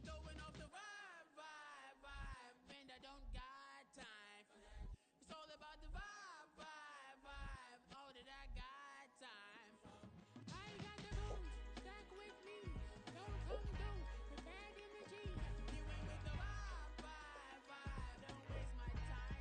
going off the vibe. And I don't got time. It's all about the vibe. All that I got time. I got the boom, stack with me. Don't come through with bad energy. You ain't with the vibe. Don't waste my time.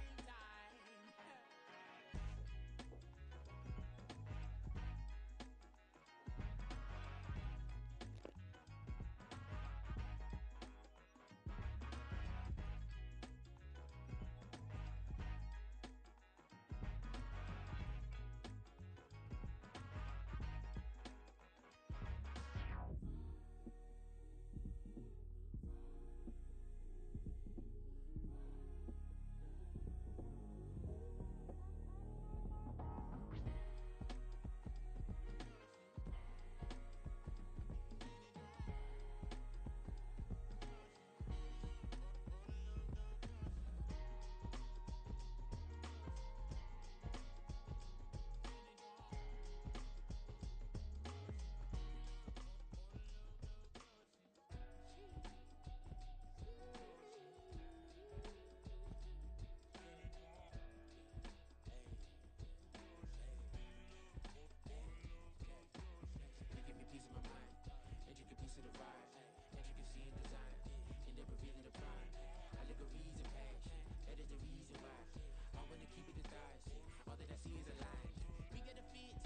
Piece of my mind, intricate piece of the vibe, intricacy in design, end up revealing the pride. I look a reason passion, that is the reason why I wanna keep it the thighs. All that I see is a line. We got a fit,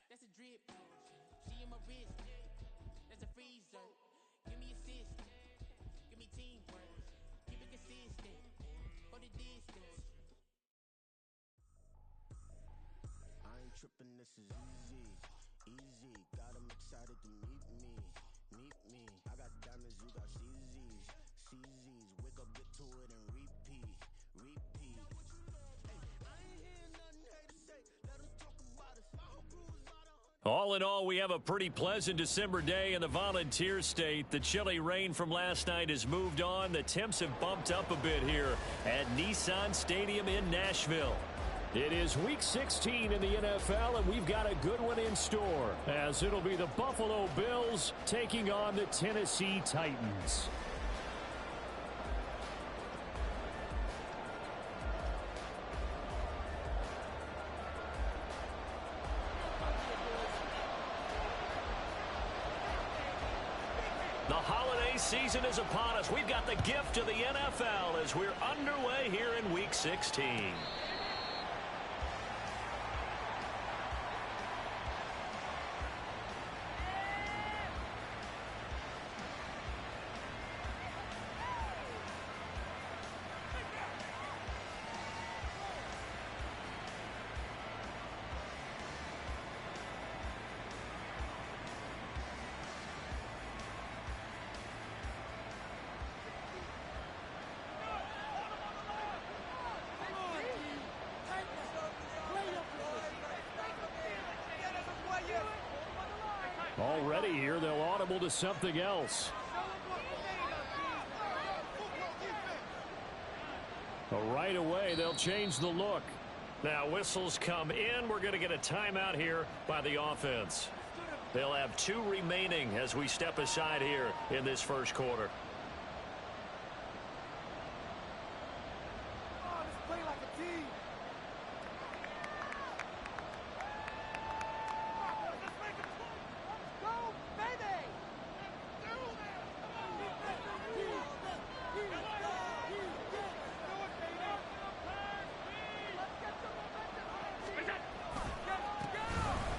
that's a drip. She in my wrist, that's a freezer. Give me assist, give me teamwork, keep it consistent for the distance. I ain't tripping, this is easy, got them excited to meet me. I got diamonds, you got CZs, wake up, get to it and repeat. Hey, I ain't hearing nothing hate to say, let us talk about us. My whole crew is out of... All in all, we have a pretty pleasant December day in the Volunteer State. The chilly rain from last night has moved on. The temps have bumped up a bit here at Nissan Stadium in Nashville. It is Week 16 in the NFL, and we've got a good one in store, as it'll be the Buffalo Bills taking on the Tennessee Titans. The holiday season is upon us. We've got the gift of the NFL as we're underway here in Week 16. Already here, they'll audible to something else. Right away, they'll change the look. Now, whistles come in. We're going to get a timeout here by the offense. They'll have 2 remaining as we step aside here in this first quarter.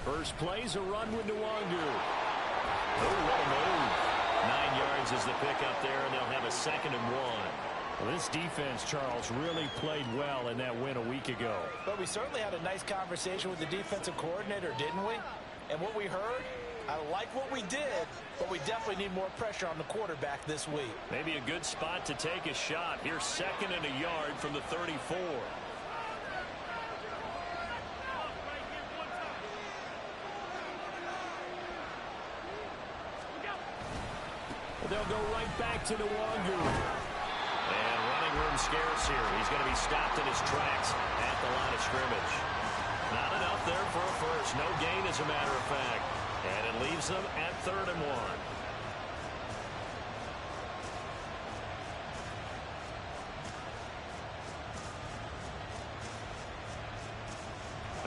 First play's a run with Nwangu. Oh, what a move. 9 yards is the pickup there, and they'll have a 2nd and 1. Well, this defense, Charles, really played well in that win a week ago. But we certainly had a nice conversation with the defensive coordinator, didn't we? And what we heard, I like what we did, but we definitely need more pressure on the quarterback this week. Maybe a good spot to take a shot. Here's 2nd and a yard from the 34. They'll go right back to Nwangu. And running room scarce here. He's going to be stopped in his tracks at the line of scrimmage. Not enough there for a first. No gain, as a matter of fact. And it leaves them at 3rd and 1.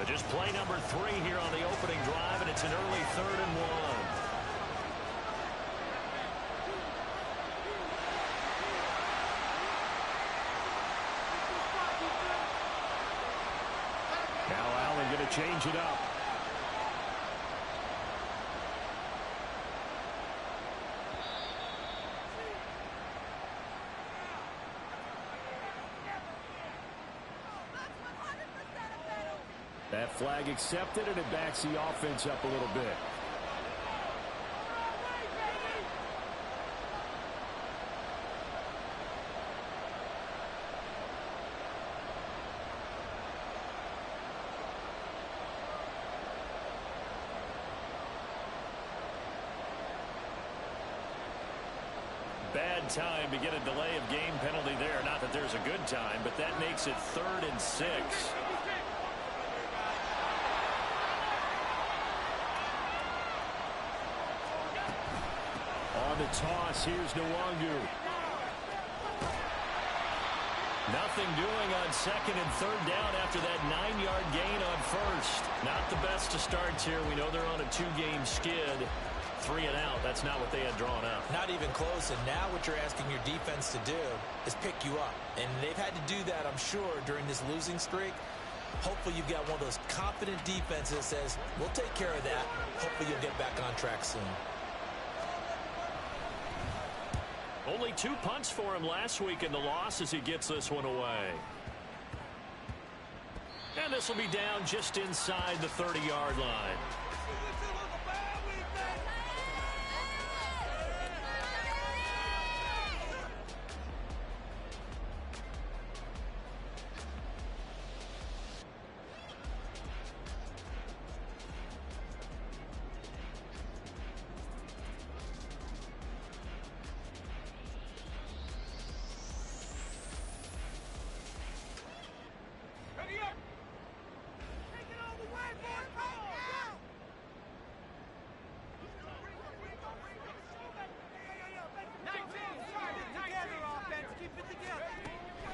Just play number 3 here on the opening drive, and it's an early 3rd and 1. Now Allen going to change it up. That flag accepted, and it backs the offense up a little bit. Bad time to get a delay of game penalty there. Not that there's a good time, but that makes it 3rd and 6. On the toss, here's Nwangu. Nothing doing on 2nd and 3rd down after that 9-yard gain on 1st. Not the best of starts here. We know they're on a 2-game skid. 3 and out. That's not what they had drawn up. Not even close. And now what you're asking your defense to do is pick you up. And they've had to do that, I'm sure, during this losing streak. Hopefully you've got one of those confident defenses that says, we'll take care of that. Hopefully you'll get back on track soon. Only 2 punts for him last week in the loss as he gets this one away. And this will be down just inside the 30-yard line.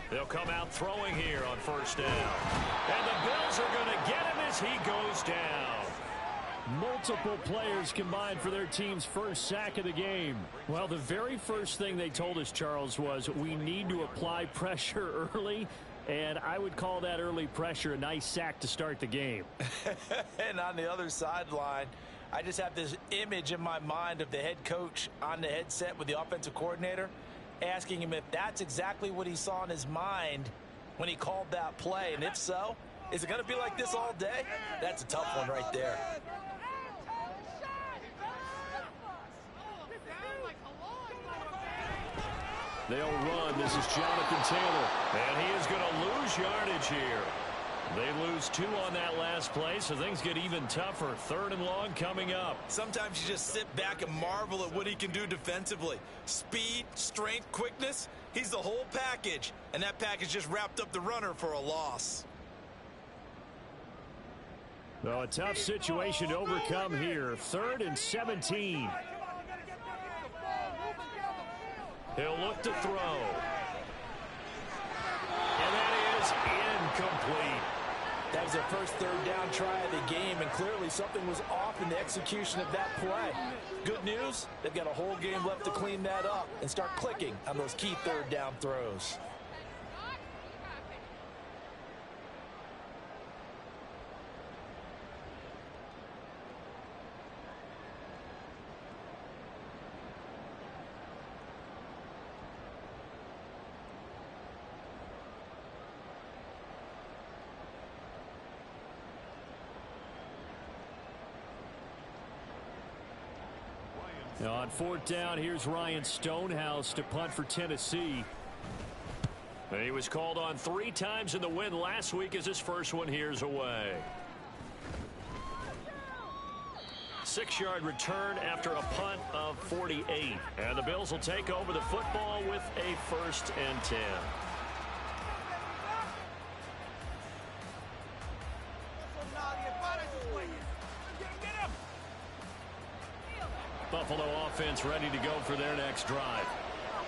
They'll come out throwing here on 1st down. And the Bills are going to get him as he goes down. Multiple players combined for their team's first sack of the game. Well, the very first thing they told us, Charles, was we need to apply pressure early. And I would call that early pressure a nice sack to start the game. And on the other sideline, I just have this image in my mind of the head coach on the headset with the offensive coordinator, asking him if that's exactly what he saw in his mind when he called that play. And if so, is it going to be like this all day? That's a tough one right there. They'll run. This is Jonathan Taylor. And he is going to lose yardage here. They lose 2 on that last play, so things get even tougher. 3rd and long coming up. Sometimes you just sit back and marvel at what he can do defensively. Speed, strength, quickness. He's the whole package. And that package just wrapped up the runner for a loss. Well, a tough situation to overcome here. 3rd and 17. He'll look to throw. And that is incomplete. That was their first 3rd down try of the game, and clearly something was off in the execution of that play. Good news, they've got a whole game left to clean that up and start clicking on those key 3rd down throws. Now on 4th down, here's Ryan Stonehouse to punt for Tennessee. And he was called on 3 times in the win last week as his first one here's away. 6-yard return after a punt of 48. And the Bills will take over the football with a 1st and 10. Buffalo offense ready to go for their next drive.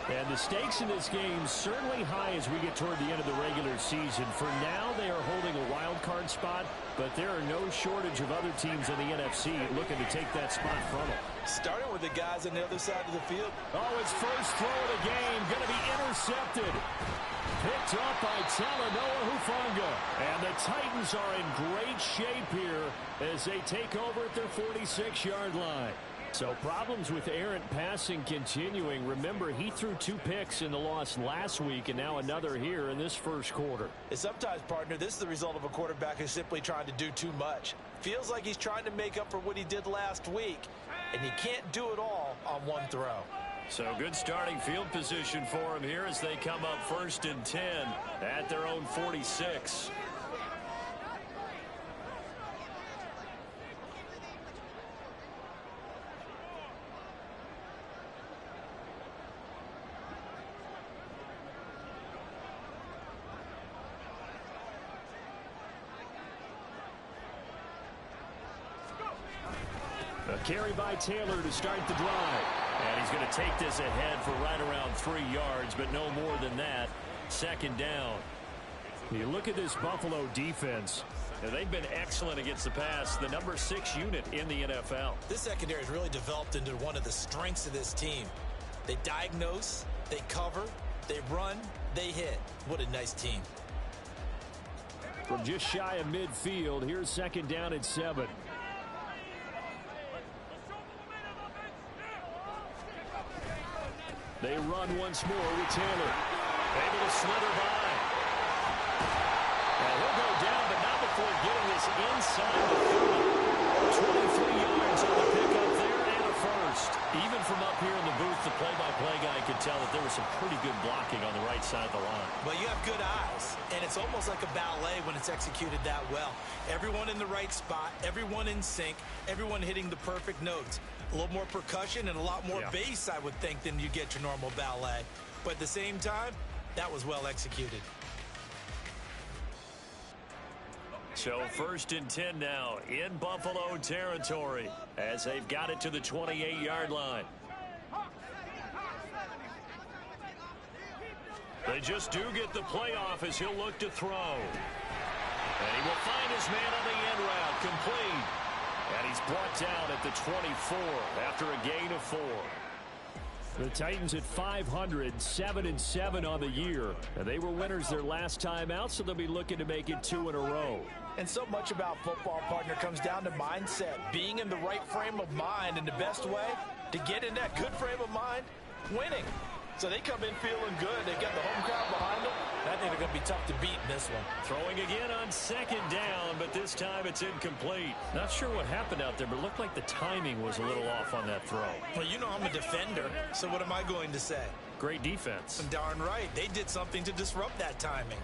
And the stakes in this game certainly high as we get toward the end of the regular season. For now, they are holding a wild card spot, but there are no shortage of other teams in the NFC looking to take that spot from them. Starting with the guys on the other side of the field. Oh, his first throw of the game going to be intercepted. Picked up by Talanoa Hufanga. And the Titans are in great shape here as they take over at their 46-yard line. So problems with errant passing continuing. Remember, he threw 2 picks in the loss last week and now another here in this first quarter. And sometimes, partner, this is the result of a quarterback who's simply trying to do too much. Feels like he's trying to make up for what he did last week, and he can't do it all on one throw. So good starting field position for him here as they come up 1st and 10 at their own 46. A carry by Taylor to start the drive. And he's going to take this ahead for right around 3 yards, but no more than that. 2nd down. You look at this Buffalo defense. Now, they've been excellent against the pass, the number 6 unit in the NFL. This secondary has really developed into one of the strengths of this team. They diagnose, they cover, they run, they hit. What a nice team. From just shy of midfield, here's 2nd down and 7. They run once more with Taylor. Able to slither by. And he'll go down, but not before getting this inside the 30. 23 yards on the pickup there and a first. Even from up here in the booth, the play-by-play guy could tell that there was some pretty good blocking on the right side of the line. Well, you have good eyes, and it's almost like a ballet when it's executed that well. Everyone in the right spot, everyone in sync, everyone hitting the perfect notes. A little more percussion and a lot more bass, I would think, than you get your normal ballet. But at the same time, that was well executed. So 1st and 10 now in Buffalo territory as they've got it to the 28-yard line. They just do get the playoff as he'll look to throw. And he will find his man on the end route, complete. And he's brought down at the 24 after a gain of 4. The Titans at 500, 7-7 on the year. And they were winners their last time out, so they'll be looking to make it 2 in a row. And so much about football, partner, comes down to mindset. Being in the right frame of mind, and the best way to get in that good frame of mind, winning. So they come in feeling good. They've got the home crowd behind them. And I think they're going to be tough to beat in this one. Throwing again on 2nd down, but this time it's incomplete. Not sure what happened out there, but it looked like the timing was a little off on that throw. Well, you know I'm a defender, so what am I going to say? Great defense. Darn right. They did something to disrupt that timing.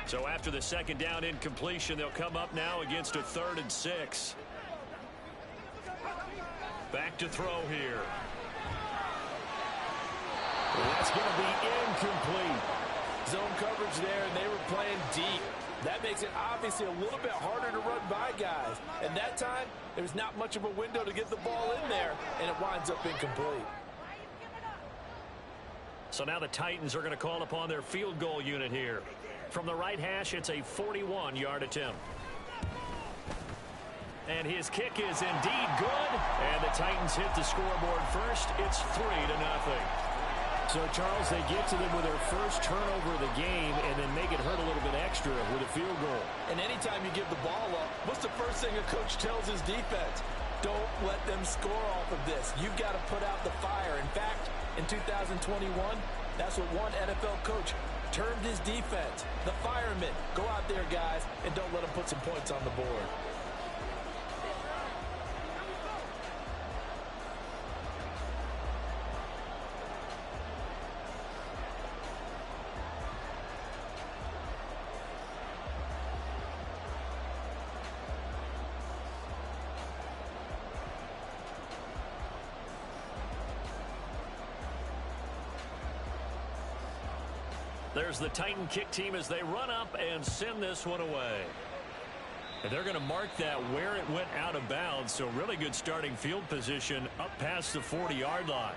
So after the 2nd down incompletion, they'll come up now against a 3rd and 6. Back to throw here. That's going to be incomplete. Zone coverage there, and they were playing deep. That makes it obviously a little bit harder to run by guys. And that time, there's not much of a window to get the ball in there, and it winds up incomplete. So now the Titans are going to call upon their field goal unit here. From the right hash, it's a 41-yard attempt. And his kick is indeed good. And the Titans hit the scoreboard first. It's 3-0. So, Charles, they get to them with their first turnover of the game and then make it hurt a little bit extra with a field goal. And anytime you give the ball up, what's the first thing a coach tells his defense? Don't let them score off of this. You've got to put out the fire. In fact, in 2021, that's what one NFL coach termed his defense. The firemen. Go out there, guys, and don't let them put some points on the board. There's the Titan kick team as they run up and send this one away. And they're going to mark that where it went out of bounds. So really good starting field position up past the 40-yard line.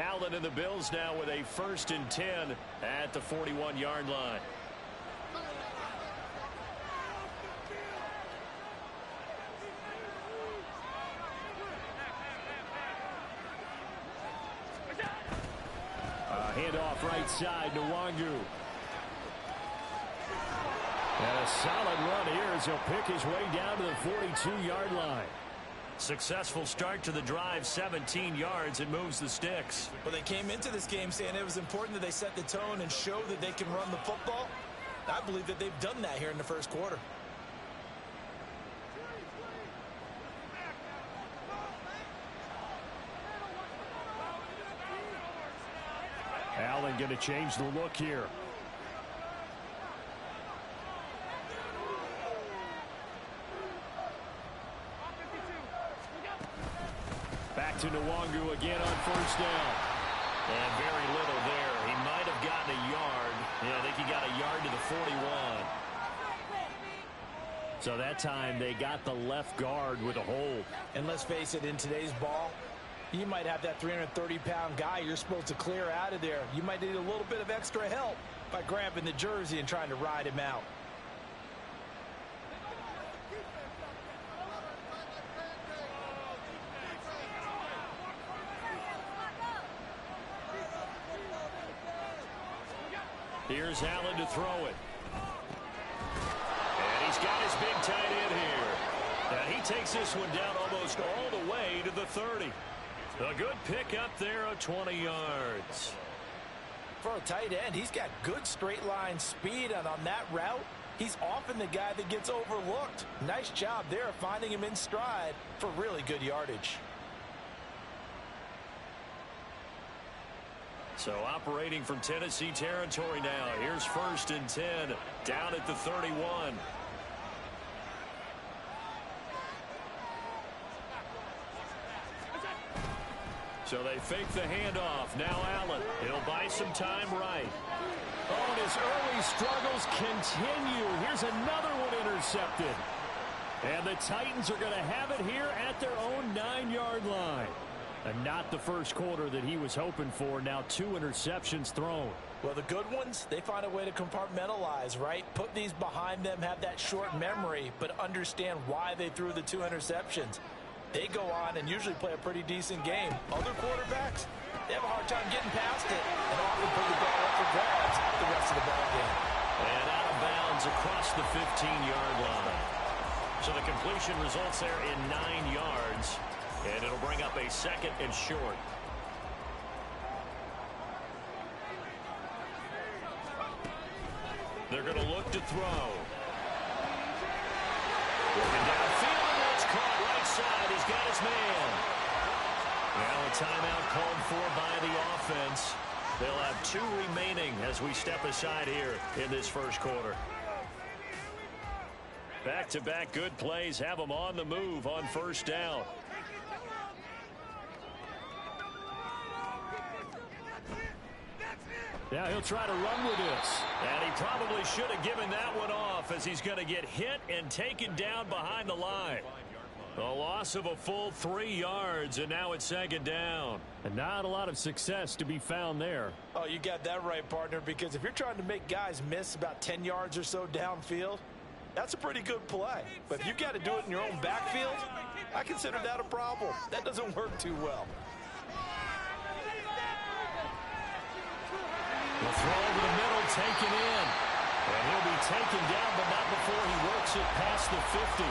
Allen and the Bills now with a 1st and 10 at the 41-yard line. Handoff right side, Nwangu. And a solid run here as he'll pick his way down to the 42-yard line. Successful start to the drive, 17 yards, and moves the sticks. Well, they came into this game saying it was important that they set the tone and show that they can run the football. I believe that they've done that here in the first quarter. Allen going to change the look here. Back to Nwangu again on 1st down. And very little there. He might have gotten a yard. Yeah, I think he got a yard to the 41. So that time they got the left guard with a hold. And let's face it, in today's ball, you might have that 330-pound guy you're supposed to clear out of there. You might need a little bit of extra help by grabbing the jersey and trying to ride him out. Here's Allen to throw it. And he's got his big tight end here. And he takes this one down almost all the way to the 30. A good pick up there of 20 yards. For a tight end, he's got good straight line speed, and on that route, he's often the guy that gets overlooked. Nice job there finding him in stride for really good yardage. So operating from Tennessee territory now. Here's 1st and 10 down at the 31. So they fake the handoff. Now Allen. He'll buy some time right. Oh, and his early struggles continue. Here's another one intercepted. And the Titans are going to have it here at their own 9-yard line. And not the first quarter that he was hoping for. Now 2 interceptions thrown. Well, the good ones, they find a way to compartmentalize, right? Put these behind them, have that short memory, but understand why they threw the 2 interceptions. They go on and usually play a pretty decent game. Other quarterbacks, they have a hard time getting past it and often put the ball up for grabs the rest of the ball game. And out of bounds across the 15-yard line. So the completion results there in 9 yards. And it'll bring up a 2nd and short. They're going to look to throw. Looking downfield, and that's caught right side. He's got his man. Now a timeout called for by the offense. They'll have 2 remaining as we step aside here in this first quarter. Back-to-back good plays have them on the move on 1st down. Now he'll try to run with this. And he probably should have given that one off as he's going to get hit and taken down behind the line. A loss of a full 3 yards, and now it's 2nd down. And not a lot of success to be found there. Oh, you got that right, partner, because if you're trying to make guys miss about 10 yards or so downfield, that's a pretty good play. But if you've got to do it in your own backfield, I consider that a problem. That doesn't work too well. The throw over the middle, taken in. And he'll be taken down, but not before he works it past the 50.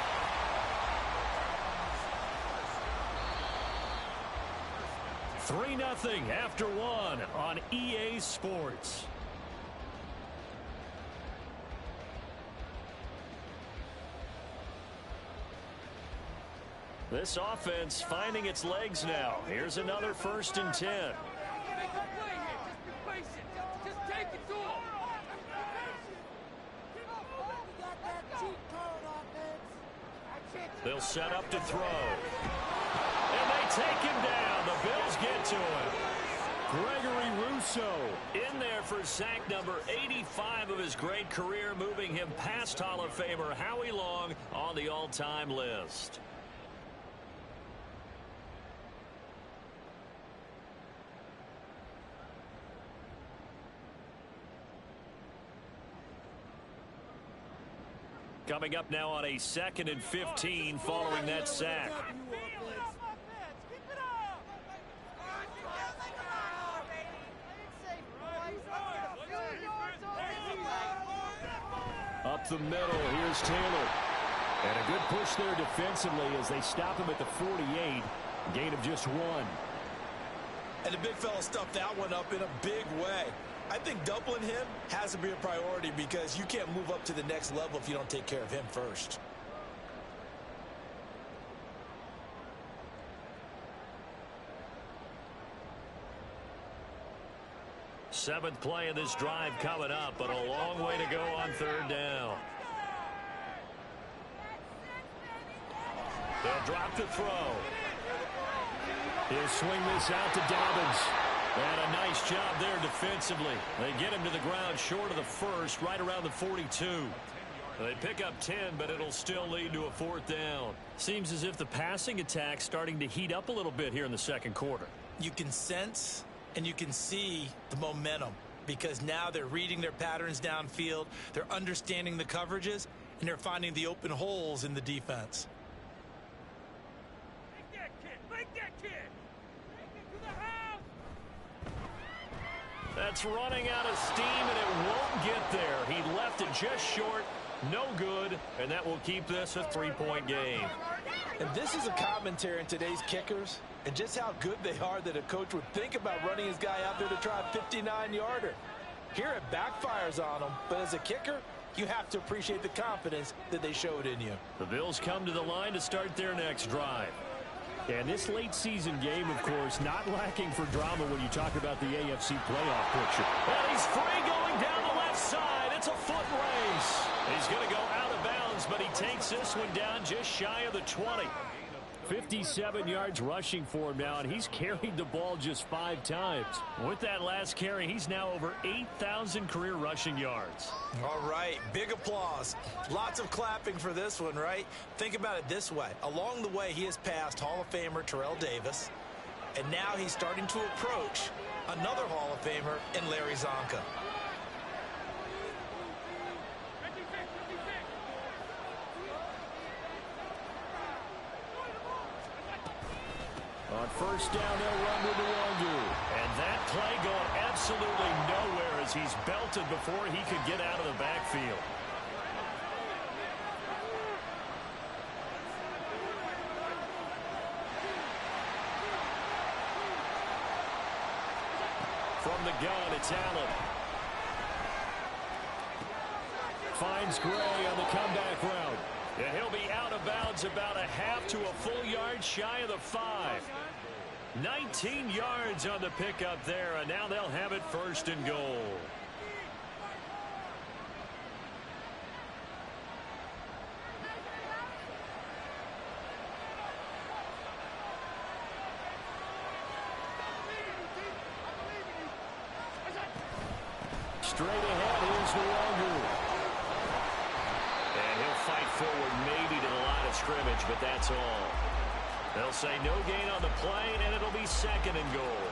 $3-0 after 1 on EA Sports. This offense finding its legs now. Here's another 1st and 10. They'll set up to throw. And they take him down. The Bills get to him. Gregory Rousseau in there for sack number 85 of his great career, moving him past Hall of Famer Howie Long on the all-time list. Coming up now on a 2nd and 15 following that sack. Up the middle, here's Taylor. And a good push there defensively as they stop him at the 48. Gain of just 1. And the big fella stuffed that one up in a big way. I think doubling him has to be a priority because you can't move up to the next level if you don't take care of him first. Seventh play of this drive coming up, but a long way to go on 3rd down. They'll drop to throw. He'll swing this out to Dobbins. And a nice job there defensively. They get him to the ground short of the first, right around the 42. They pick up 10, but it'll still lead to a 4th down. Seems as if the passing attack's starting to heat up a little bit here in the 2nd quarter. You can sense and you can see the momentum because now they're reading their patterns downfield, they're understanding the coverages, and they're finding the open holes in the defense. Make that kid! Take it to the house! That's running out of steam, and it won't get there. He left it just short, no good, and that will keep this a 3-point game. And this is a commentary on today's kickers and just how good they are that a coach would think about running his guy out there to try a 59-yarder. Here it backfires on him, but as a kicker, you have to appreciate the confidence that they showed in you. The Bills come to the line to start their next drive. And this late season game, of course, not lacking for drama when you talk about the AFC playoff picture. And he's free going down the left side. It's a foot race. He's going to go out of bounds, but he takes this one down just shy of the 20. 57 yards rushing for him now, and he's carried the ball just 5 times. With that last carry, he's now over 8,000 career rushing yards. All right, big applause. Lots of clapping for this one, right? Think about it this way. Along the way, he has passed Hall of Famer Terrell Davis, and now he's starting to approach another Hall of Famer in Larry Zonka. On 1st down, they'll run with the Lg. And that play going absolutely nowhere as he's belted before he could get out of the backfield. From the gun, it's Allen. Finds Gray on the comeback route. And he'll be out of bounds about a half to a full yard shy of the 5. 19 yards on the pickup there, and now they'll have it 1st and goal. Straight ahead, here's the Lg. And he'll fight forward maybe to the line of scrimmage, but that's all. They'll say no gain on the play, and it'll be 2nd and goal.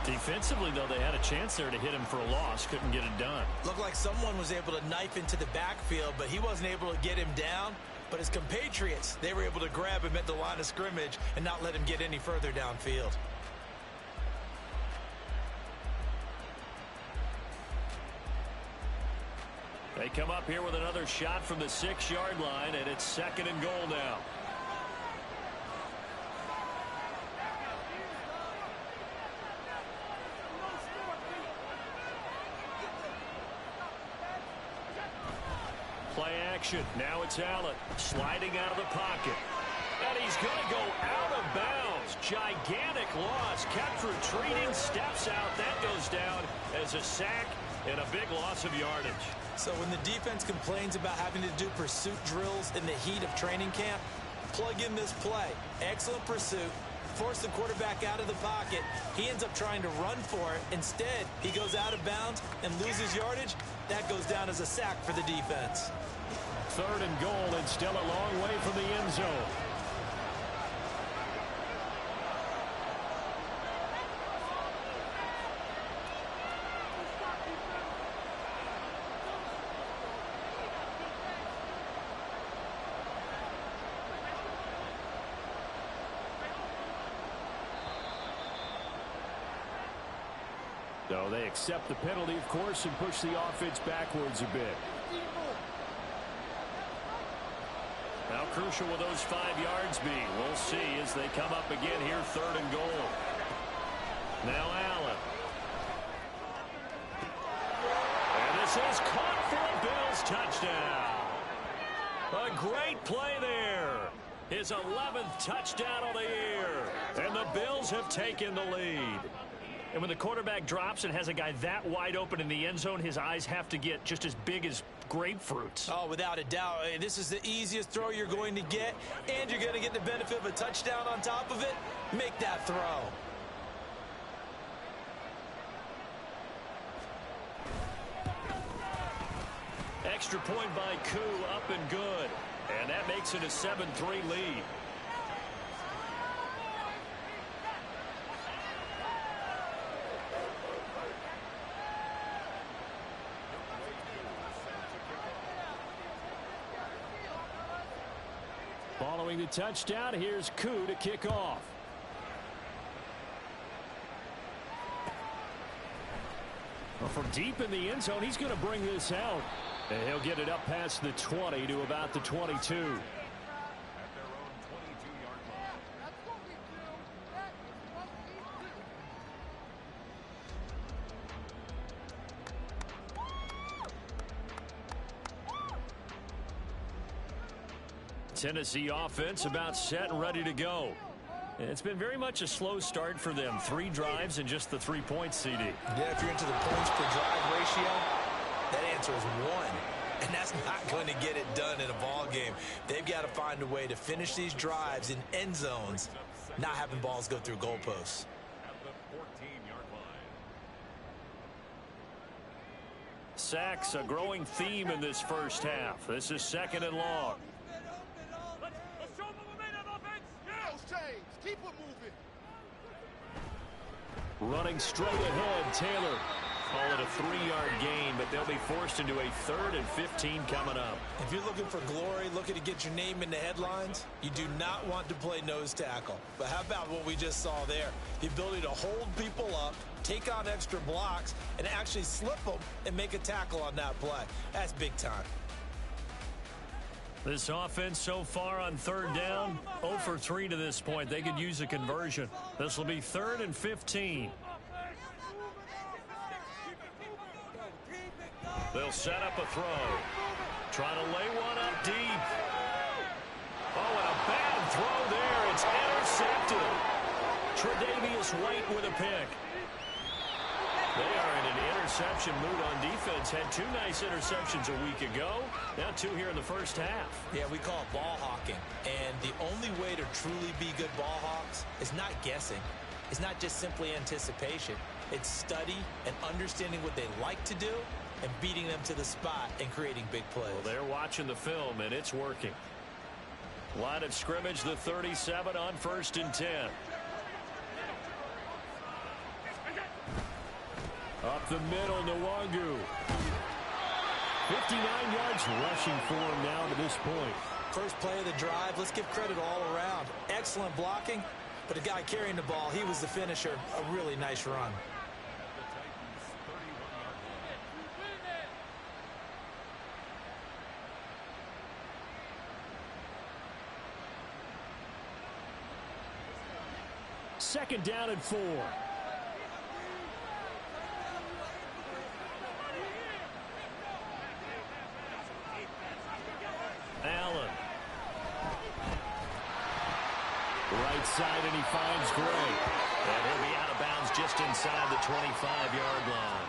Defensively, though, they had a chance there to hit him for a loss. Couldn't get it done. Looked like someone was able to knife into the backfield, but he wasn't able to get him down. But his compatriots, they were able to grab him at the line of scrimmage and not let him get any further downfield. They come up here with another shot from the 6-yard line, and it's 2nd and goal now. Play action. Now it's Allen sliding out of the pocket. And he's going to go out of bounds. Gigantic loss. Kept retreating. Steps out. That goes down as a sack and a big loss of yardage. So when the defense complains about having to do pursuit drills in the heat of training camp, plug in this play. Excellent pursuit. Force the quarterback out of the pocket. He ends up trying to run for it. Instead, he goes out of bounds and loses yardage. That goes down as a sack for the defense. 3rd and goal, and still a long way from the end zone. So they accept the penalty, of course, and push the offense backwards a bit. How crucial will those 5 yards be? We'll see as they come up again here, 3rd and goal. Now Allen. And this is caught for a Bills touchdown. A great play there. His 11th touchdown of the year. And the Bills have taken the lead. And when the quarterback drops and has a guy that wide open in the end zone, his eyes have to get just as big as grapefruits. Oh, without a doubt. This is the easiest throw you're going to get, and you're going to get the benefit of a touchdown on top of it. Make that throw. Extra point by Koo, up and good. And that makes it a 7-3 lead. Following the touchdown, here's Koo to kick off. Well, from deep in the end zone, he's going to bring this out. And he'll get it up past the 20 to about the 22. Tennessee offense about set and ready to go. It's been very much a slow start for them. 3 drives and just the 3 points, CD. Yeah, if you're into the points per drive ratio, that answer is 1. And that's not going to get it done in a ball game. They've got to find a way to finish these drives in end zones, not having balls go through goalposts. Sacks, a growing theme in this first half. This is 2nd and long. Keep it moving. Running straight ahead, Taylor. Call it a 3-yard gain, but they'll be forced into a 3rd and 15 coming up. If you're looking for glory, looking to get your name in the headlines, you do not want to play nose tackle. But how about what we just saw there? The ability to hold people up, take on extra blocks, and actually slip them and make a tackle on that play. That's big time. This offense so far on 3rd down, 0 for 3 to this point. They could use a conversion. This will be 3rd and 15. They'll set up a throw. Trying to lay one up deep. Oh, and a bad throw there. It's intercepted. Tre'Davious White with a pick. They are in an interception mood on defense. Had 2 nice interceptions a week ago. Now 2 here in the first half. Yeah, we call it ball hawking. And the only way to truly be good ball hawks is not guessing. It's not just simply anticipation. It's study and understanding what they like to do and beating them to the spot and creating big plays. Well, they're watching the film, and it's working. Line of scrimmage, the 37 on 1st and 10. Up the middle, Nwangu. 59 yards rushing for him now to this point. First play of the drive, let's give credit all around. Excellent blocking, but the guy carrying the ball, he was the finisher. A really nice run. Second down and 4. Allen. Right side, and he finds Gray. And he'll be out of bounds just inside the 25-yard line.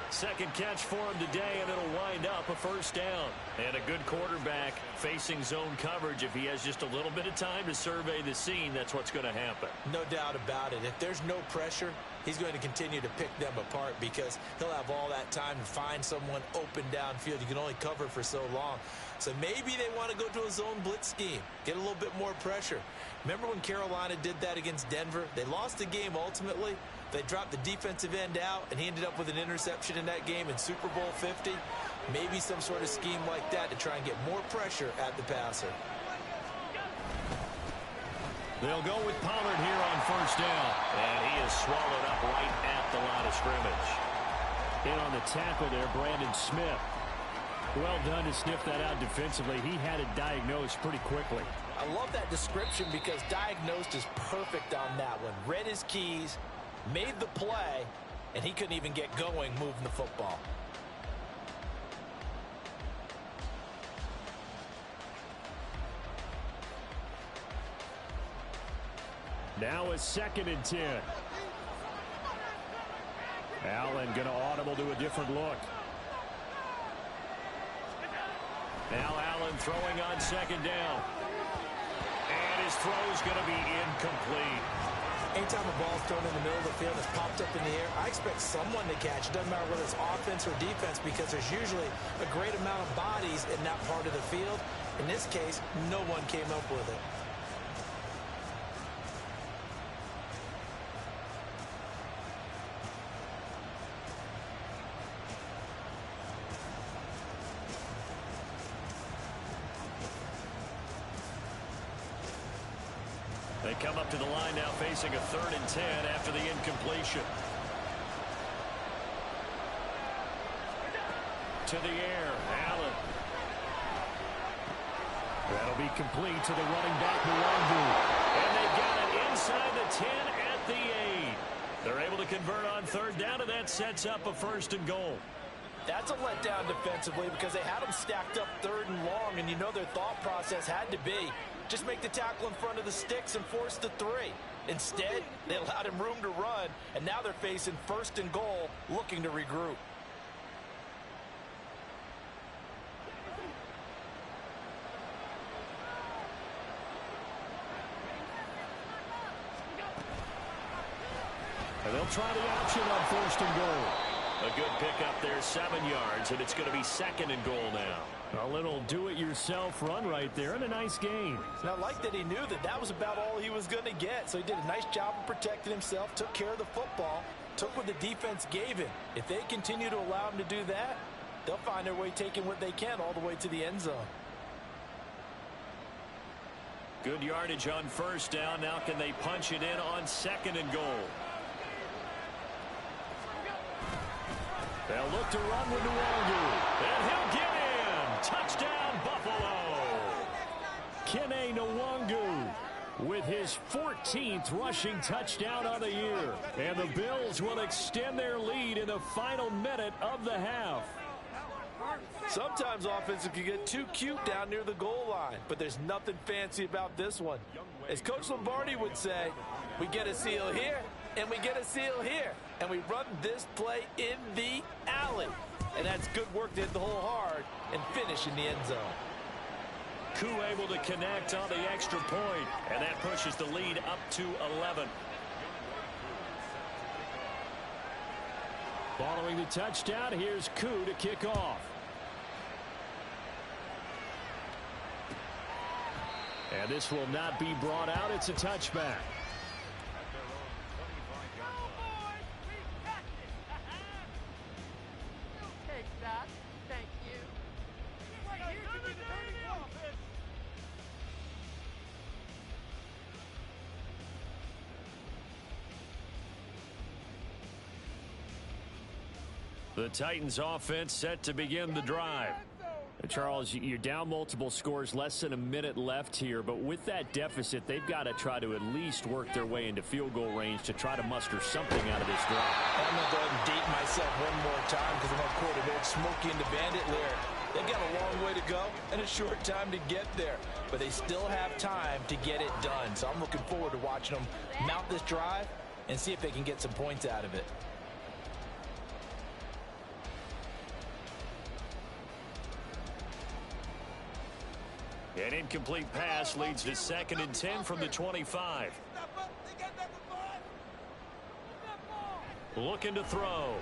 Second catch for him today, and it'll wind up a first down. And a good quarterback facing zone coverage. If he has just a little bit of time to survey the scene, that's what's going to happen. No doubt about it. If there's no pressure, he's going to continue to pick them apart because he'll have all that time to find someone open downfield. You can only cover for so long. So maybe they want to go to a zone blitz scheme, get a little bit more pressure. Remember when Carolina did that against Denver? They lost the game ultimately. They dropped the defensive end out, and he ended up with an interception in that game in Super Bowl 50. Maybe some sort of scheme like that to try and get more pressure at the passer. They'll go with Pollard here on first down. And he is swallowed up right at the line of scrimmage. In on the tackle there, Brandon Smith. Well done to sniff that out defensively. He had it diagnosed pretty quickly. I love that description because diagnosed is perfect on that one. Read his keys, made the play, and he couldn't even get going moving the football. Now a 2nd and 10. Allen going to audible to a different look. Now Allen throwing on 2nd down. And his throw is going to be incomplete. Anytime a ball's thrown in the middle of the field, it's popped up in the air, I expect someone to catch. It doesn't matter whether it's offense or defense because there's usually a great amount of bodies in that part of the field. In this case, no one came up with it. They come up to the line now facing a 3rd and 10 after the incompletion. To the air, Allen. That'll be complete to the running back, Nwangu. And they've got it inside the 10 at the 8. They're able to convert on 3rd down, and that sets up a 1st and goal. That's a letdown defensively because they had them stacked up 3rd and long, and you know their thought process had to be just make the tackle in front of the sticks and force the 3. Instead, they allowed him room to run, and now they're facing 1st and goal, looking to regroup. And they'll try the option on 1st and goal. A good pickup there, 7 yards, and it's going to be 2nd and goal now. A little do-it-yourself run right there and a nice gain. And I like that he knew that that was about all he was going to get. So he did a nice job of protecting himself, took care of the football, took what the defense gave him. If they continue to allow him to do that, they'll find their way taking what they can all the way to the end zone. Good yardage on 1st down. Now can they punch it in on 2nd and goal? They'll look to run with Nwangu. And he'll get in. Touchdown, Buffalo. Kene Nwangu with his 14th rushing touchdown of the year. And the Bills will extend their lead in the final minute of the half. Sometimes offenses can get too cute down near the goal line, but there's nothing fancy about this one. As Coach Lombardi would say, we get a seal here, and we get a seal here, and we run this play in the alley. And that's good work to hit the hole hard and finish in the end zone. Koo able to connect on the extra point, and that pushes the lead up to 11. Following the touchdown, here's Koo to kick off. And this will not be brought out. It's a touchback. The Titans offense set to begin the drive. Charles, you're down multiple scores, less than a minute left here, but with that deficit, they've got to try to at least work their way into field goal range to try to muster something out of this drive. I'm going to go ahead and date myself one more time because I'm going to quote an old Smokey and the Bandit lyric. They've got a long way to go and a short time to get there, but they still have time to get it done. So I'm looking forward to watching them mount this drive and see if they can get some points out of it. An incomplete pass leads to 2nd and 10 from the 25. Looking to throw.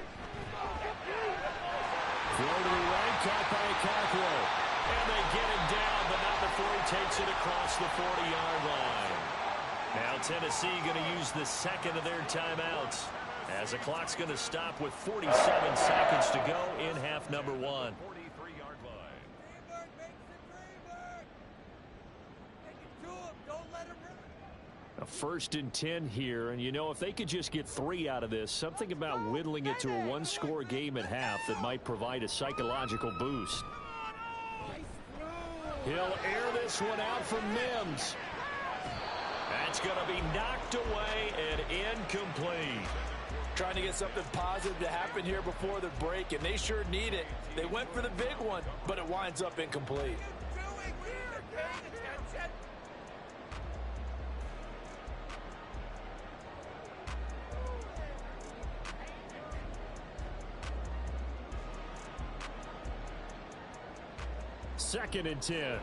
Throw to the right, caught by Cockrell. And they get him down, but not before he takes it across the 40-yard line. Now Tennessee going to use the second of their timeouts, as the clock's going to stop with 47 seconds to go in half number 1. 43-yard line. A 1st and 10 here, and you know, if they could just get 3 out of this, something about whittling it to a one-score game at half that might provide a psychological boost. He'll air this one out from Mims. That's going to be knocked away and incomplete. Trying to get something positive to happen here before the break, and they sure need it. They went for the big one, but it winds up incomplete. Second and 10.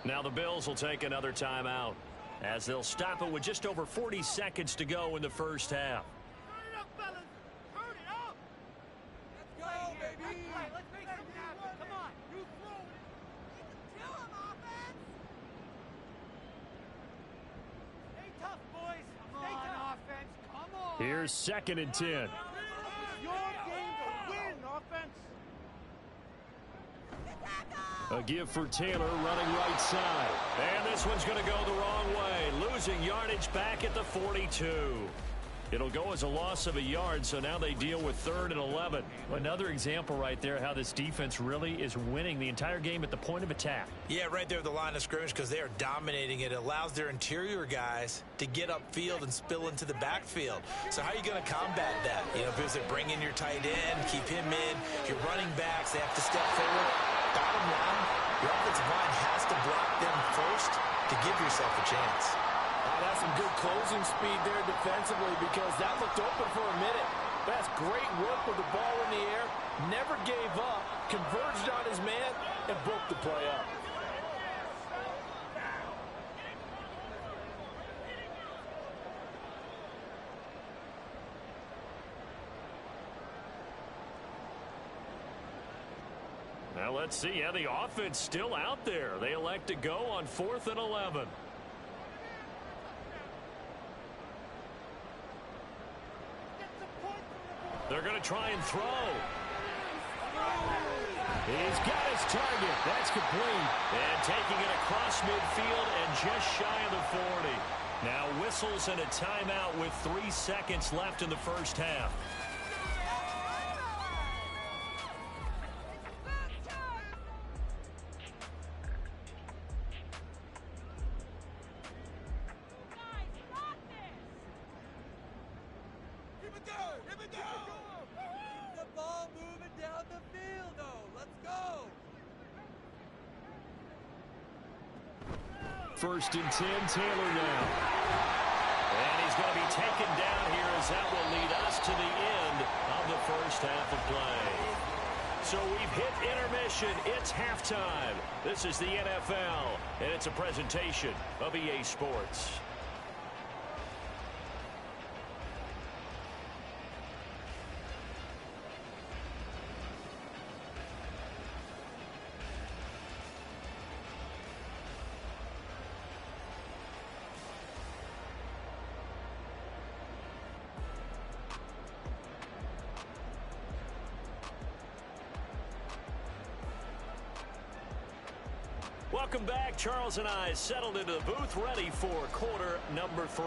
Now the Bills will take another timeout, as they'll stop it with just over 40 seconds to go in the first half. Here's 2nd and 10. A give for Taylor running right side. And this one's going to go the wrong way. Losing yardage back at the 42. It'll go as a loss of a yard, so now they deal with 3rd and 11. Another example right there how this defense really is winning the entire game at the point of attack. Yeah, right there at the line of scrimmage, because they are dominating it. It allows their interior guys to get upfield and spill into the backfield. So how are you going to combat that? You know, because they bring in your tight end, keep him in. Your running backs, they have to step forward. Bottom line, your offensive line has to block them first to give yourself a chance. That's some good closing speed there defensively, because that looked open for a minute. That's great work with the ball in the air. Never gave up, converged on his man, and broke the play up. Now let's see. Yeah, the offense still out there. They elect to go on 4th and 11. They're going to try and throw. He's got his target. That's complete. And taking it across midfield and just shy of the 40. Now whistles and a timeout with 3 seconds left in the first half. First and 10, Taylor now. And he's going to be taken down here, as that will lead us to the end of the first half of play. So we've hit intermission. It's halftime. This is the NFL, and it's a presentation of EA Sports. Welcome back. Charles and I settled into the booth, ready for quarter number 3.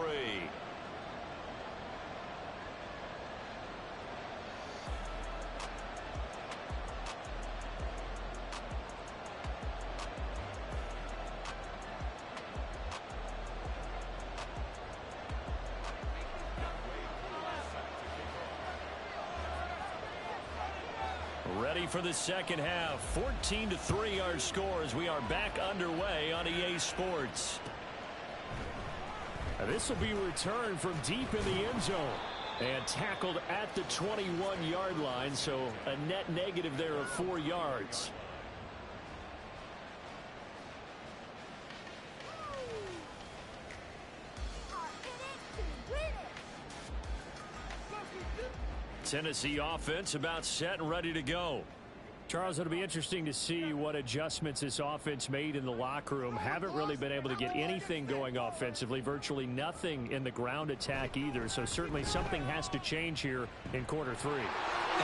Ready for the second half. 14-3 our score as we are back underway on EA Sports. This will be returned from deep in the end zone. And tackled at the 21-yard line, so a net negative there of 4 yards. Tennessee offense about set and ready to go. Charles, it'll be interesting to see what adjustments this offense made in the locker room. Haven't really been able to get anything going offensively, virtually nothing in the ground attack either. So certainly something has to change here in quarter 3. And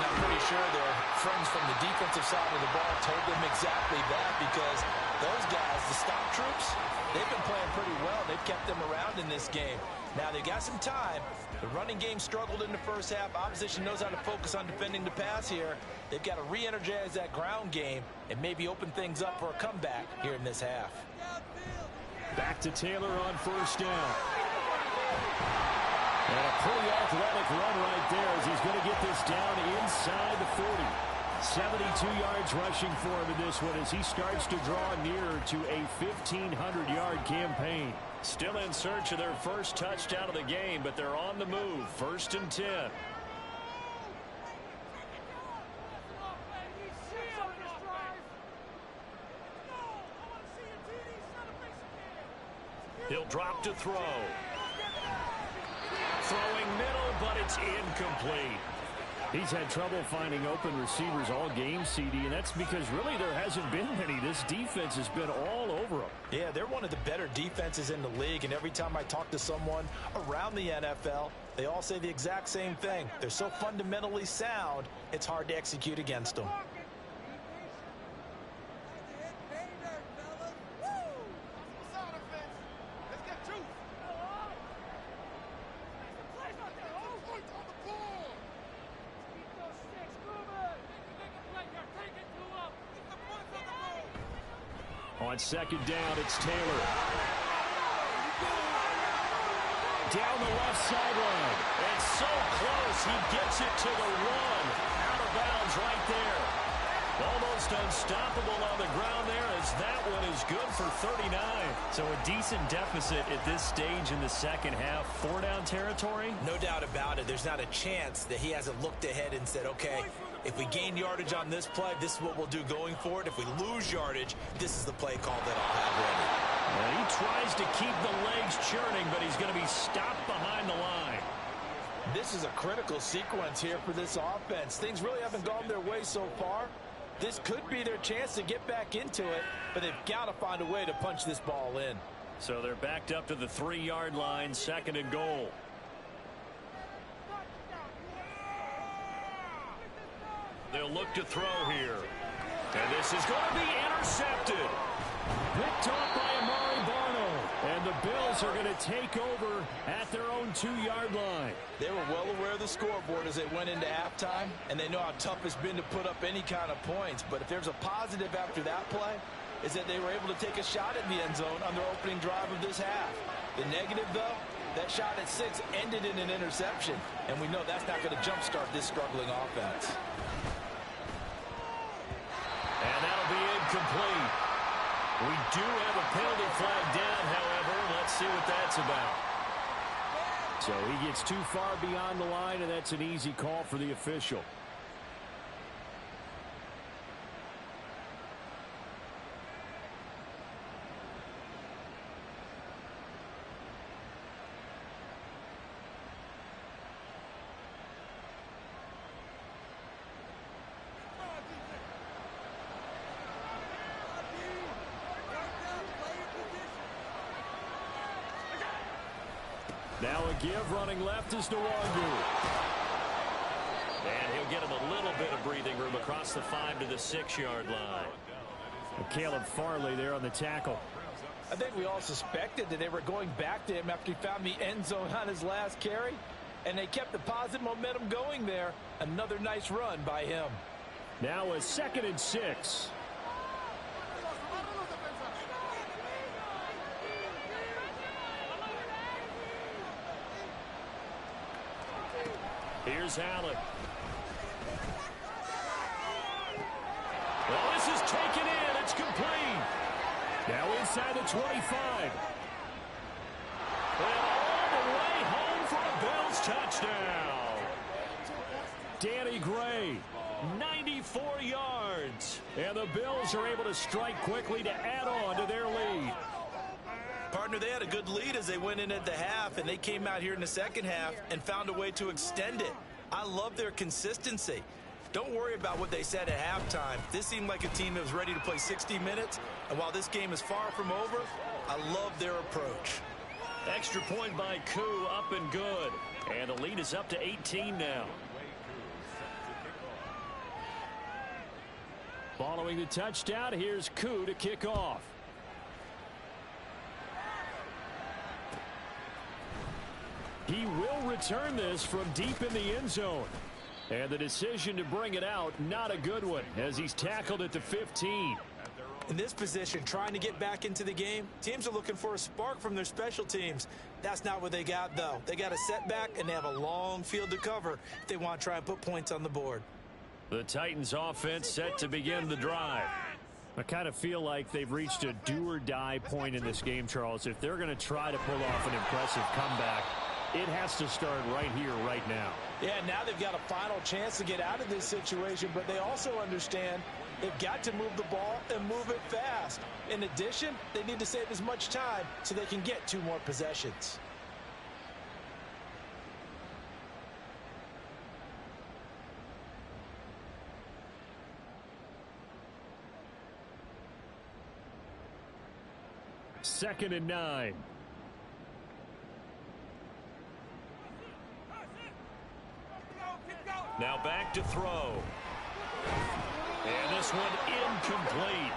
I'm pretty sure their friends from the defensive side of the ball told them exactly that, because those guys, the stop troops, they've been playing pretty well. They've kept them around in this game. Now they've got some time. The running game struggled in the first half. Opposition knows how to focus on defending the pass here. They've got to re-energize that ground game and maybe open things up for a comeback here in this half. Back to Taylor on first down. And a pretty athletic run right there as he's going to get this down inside the 40. 72 yards rushing for him in this one as he starts to draw nearer to a 1,500-yard campaign. Still in search of their first touchdown of the game, but they're on the move. 1st and 10. He'll drop to throw. Throwing middle, but it's incomplete. He's had trouble finding open receivers all game, CD, and that's because really there hasn't been many. This defense has been all over them. Yeah, they're one of the better defenses in the league, and every time I talk to someone around the NFL, they all say the exact same thing. They're so fundamentally sound, it's hard to execute against them. On 2nd down, it's Taylor. Down the left sideline. It's so close. He gets it to the 1. Out of bounds right there. Almost unstoppable on the ground there as that one is good for 39. So a decent deficit at this stage in the second half. 4-down territory? No doubt about it. There's not a chance that he hasn't looked ahead and said, okay, if we gain yardage on this play, this is what we'll do going forward. If we lose yardage, this is the play call that I'll have ready. Well, he tries to keep the legs churning, but he's going to be stopped behind the line. This is a critical sequence here for this offense. Things really haven't gone their way so far. This could be their chance to get back into it, but they've got to find a way to punch this ball in. So they're backed up to the 3-yard line, 2nd and goal. They'll look to throw here. And this is going to be intercepted. Picked off by Amari Barno. And the Bills are going to take over at their own 2-yard line. They were well aware of the scoreboard as they went into halftime, and they know how tough it's been to put up any kind of points. But if there's a positive after that play, is that they were able to take a shot at the end zone on their opening drive of this half. The negative, though, that shot at 6 ended in an interception, and we know that's not going to jumpstart this struggling offense. And that'll be incomplete. We do have a penalty flag down, however. Let's see what that's about. So he gets too far beyond the line, and that's an easy call for the official. Now a give running left is Nwangu. And he'll get him a little bit of breathing room across the 5 to the 6-yard line. And Caleb Farley there on the tackle. I think we all suspected that they were going back to him after he found the end zone on his last carry. And they kept the positive momentum going there. Another nice run by him. Now a 2nd and 6. Here's Allen. Well, this is taken in. It's complete. Now inside the 25. And all the way home for a Bills touchdown. Danny Gray. 94 yards. And the Bills are able to strike quickly to add on to their lead. Partner, they had a good lead as they went in at the half, and they came out here in the second half and found a way to extend it. I love their consistency. Don't worry about what they said at halftime. This seemed like a team that was ready to play 60 minutes, and while this game is far from over, I love their approach. Extra point by Koo, up and good. And the lead is up to 18 now. Following the touchdown, here's Koo to kick off. He will return this from deep in the end zone. And the decision to bring it out, not a good one, as he's tackled at the 15. In this position, trying to get back into the game, teams are looking for a spark from their special teams. That's not what they got, though. They got a setback, and they have a long field to cover if they want to try and put points on the board. The Titans offense set to begin the drive. I kind of feel like they've reached a do-or-die point in this game, Charles. If they're going to try to pull off an impressive comeback, it has to start right here, right now. Yeah, now they've got a final chance to get out of this situation, but they also understand they've got to move the ball and move it fast. In addition, they need to save as much time so they can get 2 more possessions. Second and 9. Now back to throw. And this one incomplete.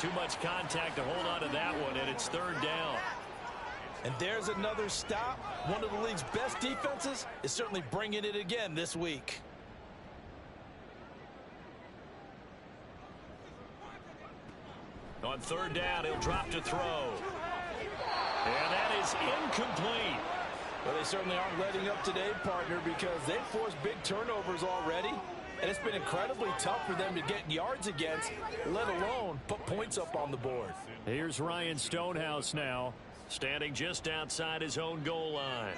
Too much contact to hold on to that one, and it's third down. And there's another stop. One of the league's best defenses is certainly bringing it again this week. On third down, he'll drop to throw. And that is incomplete. Well, they certainly aren't letting up today, partner, because they've forced big turnovers already. And it's been incredibly tough for them to get yards against, let alone put points up on the board. Here's Ryan Stonehouse now, standing just outside his own goal line.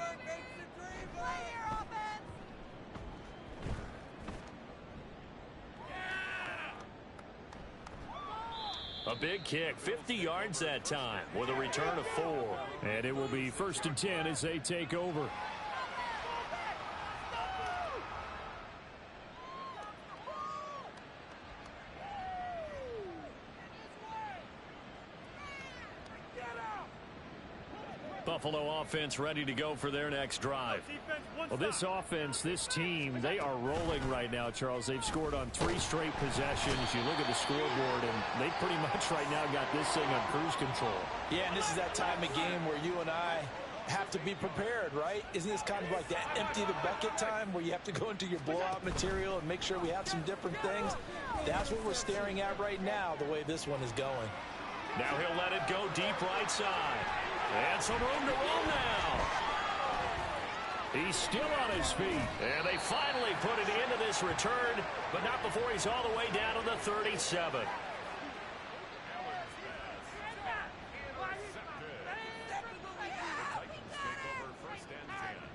A big kick, 50 yards that time, with a return of 4. And it will be 1st and 10 as they take over. Buffalo offense ready to go for their next drive. Well, this offense, this team, they are rolling right now, Charles. They've scored on 3 straight possessions. You look at the scoreboard, and they pretty much right now got this thing on cruise control. Yeah, and this is that time of game where you and I have to be prepared, right? Isn't this kind of like that empty the bucket time where you have to go into your blowout material and make sure we have some different things? That's what we're staring at right now, the way this one is going. Now he'll let it go deep right side. And some room to roll now. He's still on his feet. And they finally put it into this return, but not before he's all the way down to the 37.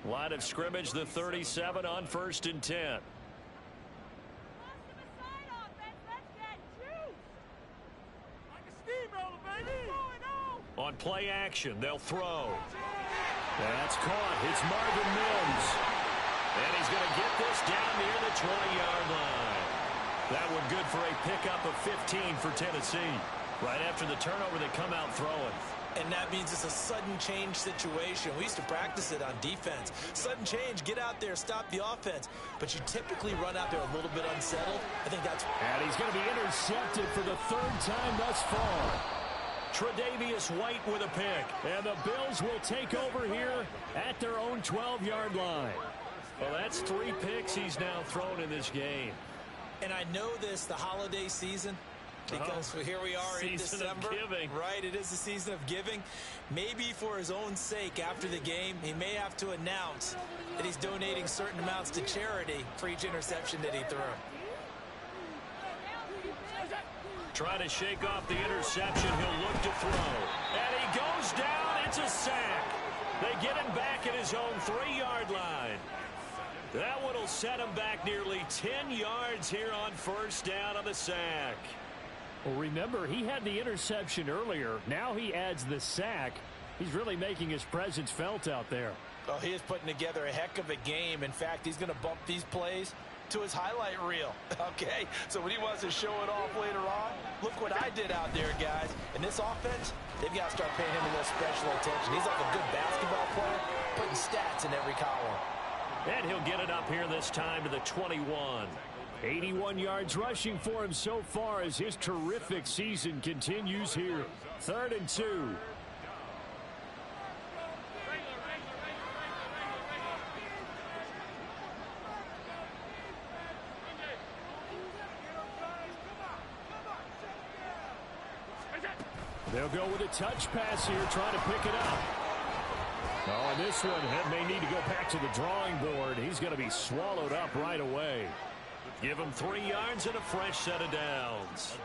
Line of scrimmage, the 37 on 1st and 10. On play action, they'll throw. That's caught. It's Marvin Mims. And he's going to get this down near the 20-yard line. That one good for a pickup of 15 for Tennessee. Right after the turnover, they come out throwing. And that means it's a sudden change situation. We used to practice it on defense. Sudden change, get out there, stop the offense. But you typically run out there a little bit unsettled. I think that's... And he's going to be intercepted for the 3rd time thus far. Tre'Davious White with a pick. And the Bills will take over here at their own 12-yard line. Well, that's 3 picks he's now thrown in this game. And I know this, the holiday season, because here we are in December. Right, it is the season of giving. Maybe for his own sake after the game, he may have to announce that he's donating certain amounts to charity for each interception that he threw. Trying to shake off the interception. He'll look to throw. And he goes down. It's a sack. They get him back at his own 3-yard line. That one will set him back nearly 10 yards here on first down on the sack. Well, remember, he had the interception earlier. Now he adds the sack. He's really making his presence felt out there. Oh, he is putting together a heck of a game. In fact, he's going to bump these plays to his highlight reel. Okay, so when he wants to show it off later on, look what I did out there, guys. And this offense, they've got to start paying him a little special attention. He's like a good basketball player, putting stats in every column. And he'll get it up here this time to the 21. 81 yards rushing for him so far as his terrific season continues here. 3rd and 2. They'll go with a touch pass here, trying to pick it up. Oh, and this one may need to go back to the drawing board. He's going to be swallowed up right away. Give him 3 yards and a fresh set of downs.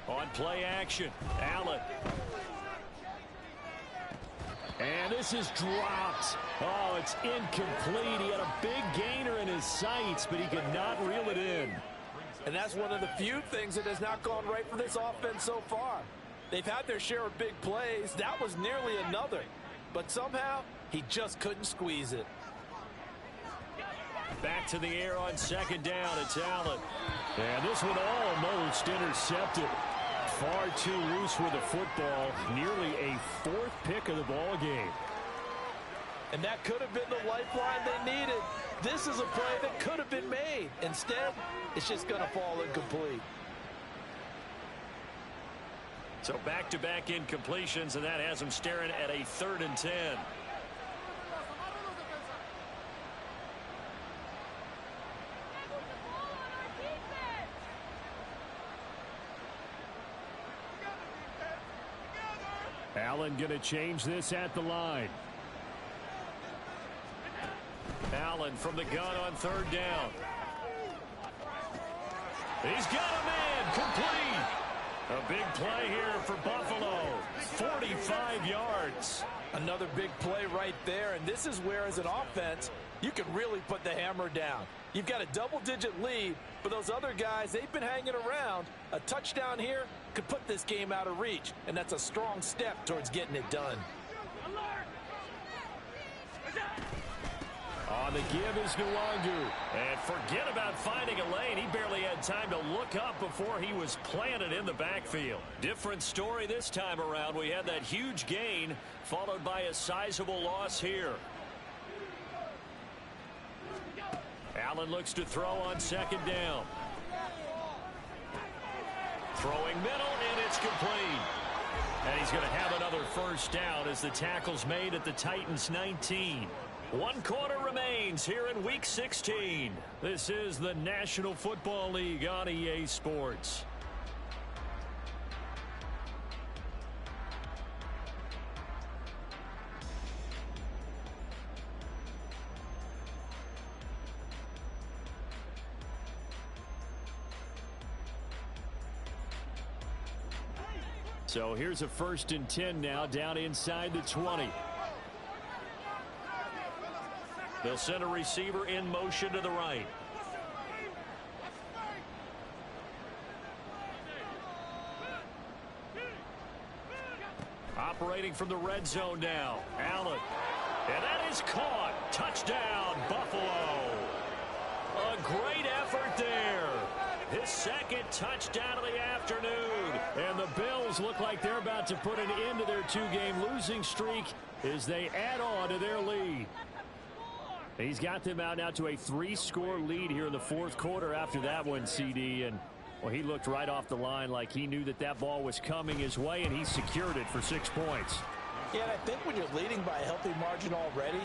On play action, Allen. And this is dropped. Oh, it's incomplete. He had a big gainer in his sights, but he could not reel it in. And that's one of the few things that has not gone right for this offense so far. They've had their share of big plays. That was nearly another. But somehow, he just couldn't squeeze it. Back to the air on 2nd down. It's Allen. And this one almost intercepted. Far too loose with the football. Nearly a 4th pick of the ball game. And that could have been the lifeline they needed. This is a play that could have been made. Instead, it's just going to fall incomplete. So back-to-back incompletions, and that has him staring at a 3rd and 10. Allen going to change this at the line. Allen from the gun on 3rd down. He's got a man complete. A big play here for Buffalo. 45 yards. Another big play right there, and this is where, as an offense, you can really put the hammer down. You've got a double-digit lead, but those other guys, they've been hanging around. A touchdown here could put this game out of reach, and that's a strong step towards getting it done. On the give is Nwangu. And forget about finding a lane. He barely had time to look up before he was planted in the backfield. Different story this time around. We had that huge gain followed by a sizable loss here. Allen looks to throw on 2nd down. Throwing middle, and it's complete. And he's going to have another first down as the tackle's made at the Titans' 19. 1 quarter remains here in Week 16. This is the National Football League on EA Sports. So here's a 1st and 10 now, down inside the 20. They'll send a receiver in motion to the right. Operating from the red zone now. Allen. And that is caught. Touchdown, Buffalo. A great effort there. His 2nd touchdown of the afternoon. And the Bills look like they're about to put an end to their 2-game losing streak as they add on to their lead. He's got them out now to a 3-score lead here in the 4th quarter after that one, CD. And, well, he looked right off the line like he knew that that ball was coming his way, and he secured it for 6 points. Yeah, and I think when you're leading by a healthy margin already,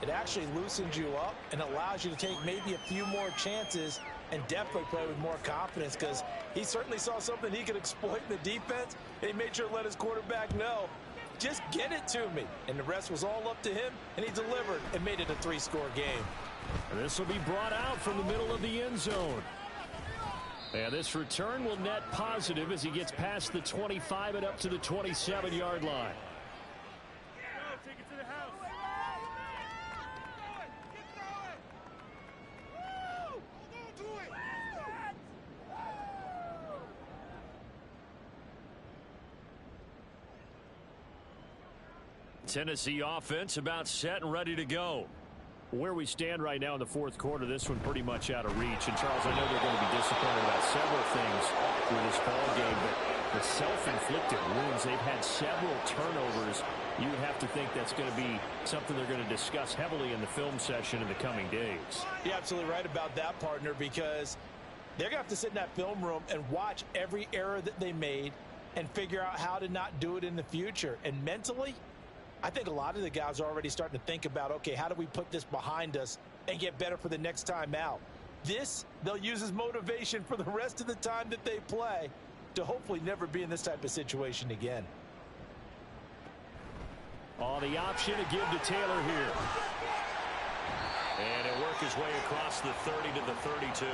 it actually loosens you up and allows you to take maybe a few more chances and definitely play with more confidence, because he certainly saw something he could exploit in the defense, and he made sure to let his quarterback know, just get it to me. And the rest was all up to him, and he delivered and made it a 3-score game. And this will be brought out from the middle of the end zone. And this return will net positive as he gets past the 25 and up to the 27-yard line. Take it to the house. Tennessee offense about set and ready to go. Where we stand right now in the fourth quarter, this one pretty much out of reach. And, Charles, I know they're going to be disappointed about several things with this ball game, but the self-inflicted wounds, they've had several turnovers. You would have to think that's going to be something they're going to discuss heavily in the film session in the coming days. You're absolutely right about that, partner, because they're going to have to sit in that film room and watch every error that they made and figure out how to not do it in the future. And mentally, I think a lot of the guys are already starting to think about, okay, how do we put this behind us and get better for the next time out? This, they'll use as motivation for the rest of the time that they play to hopefully never be in this type of situation again. On the option to give to Taylor here. And he'll work his way across the 30 to the 32.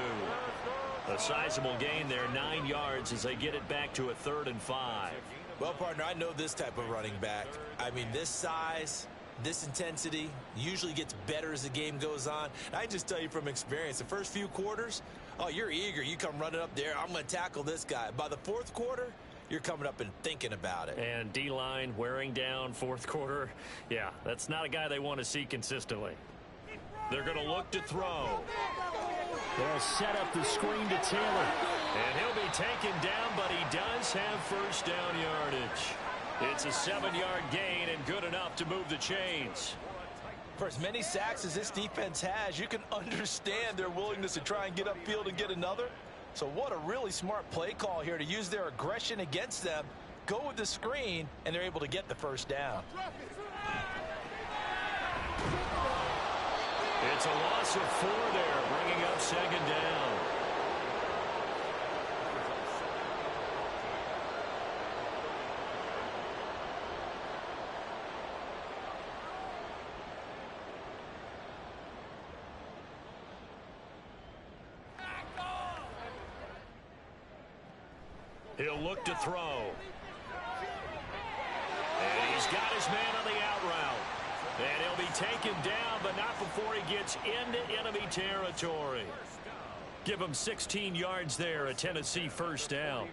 A sizable gain there, 9 yards as they get it back to a 3rd and 5. Well, partner, I know this type of running back. I mean, this size, this intensity usually gets better as the game goes on. I just tell you from experience, the first few quarters, oh, you're eager. You come running up there. I'm going to tackle this guy. By the fourth quarter, you're coming up and thinking about it. And D-line wearing down fourth quarter. Yeah, that's not a guy they want to see consistently. They're going to look to throw. They'll set up the screen to Taylor. And he'll be taken down, but he does have first down yardage. It's a 7-yard gain and good enough to move the chains. For as many sacks as this defense has, you can understand their willingness to try and get upfield and get another. So what a really smart play call here to use their aggression against them, go with the screen, and they're able to get the first down. It's a loss of 4 there, bringing up 2nd down. He'll look to throw. And he's got his man on the out route. And he'll be taken down, but not before he gets into enemy territory. Give him 16 yards there, a Tennessee first down.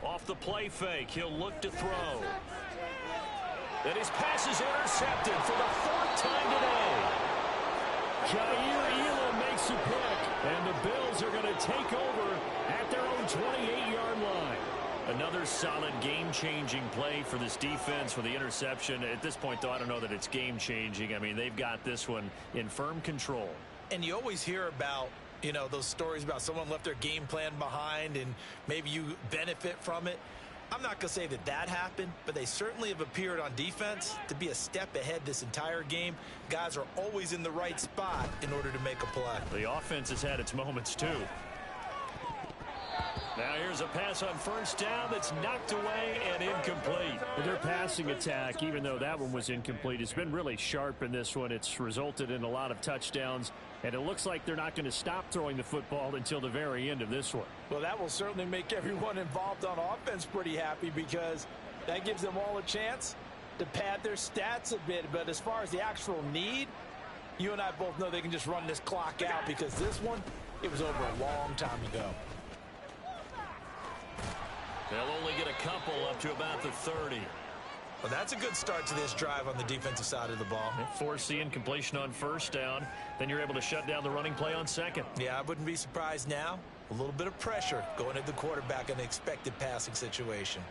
Off the play fake, he'll look to throw. And his pass is intercepted for the 4th time today. Jair Elam makes a pick, and the Bills are going to take over at their own 28-yard line. Another solid game-changing play for this defense with the interception. At this point, though, I don't know that it's game-changing. I mean, they've got this one in firm control. And you always hear about, you know, those stories about someone left their game plan behind and maybe you benefit from it. I'm not going to say that that happened, but they certainly have appeared on defense to be a step ahead this entire game. Guys are always in the right spot in order to make a play. The offense has had its moments, too. Now here's a pass on first down that's knocked away and incomplete. Their passing attack, even though that one was incomplete, has been really sharp in this one. It's resulted in a lot of touchdowns, and it looks like they're not going to stop throwing the football until the very end of this one. Well, that will certainly make everyone involved on offense pretty happy because that gives them all a chance to pad their stats a bit. But as far as the actual need, you and I both know they can just run this clock out because this one, it was over a long time ago. They'll only get a couple up to about the 30. Well, that's a good start to this drive on the defensive side of the ball. Force the incompletion on first down. Then you're able to shut down the running play on second. Yeah, I wouldn't be surprised now. A little bit of pressure going at the quarterback in an expected passing situation.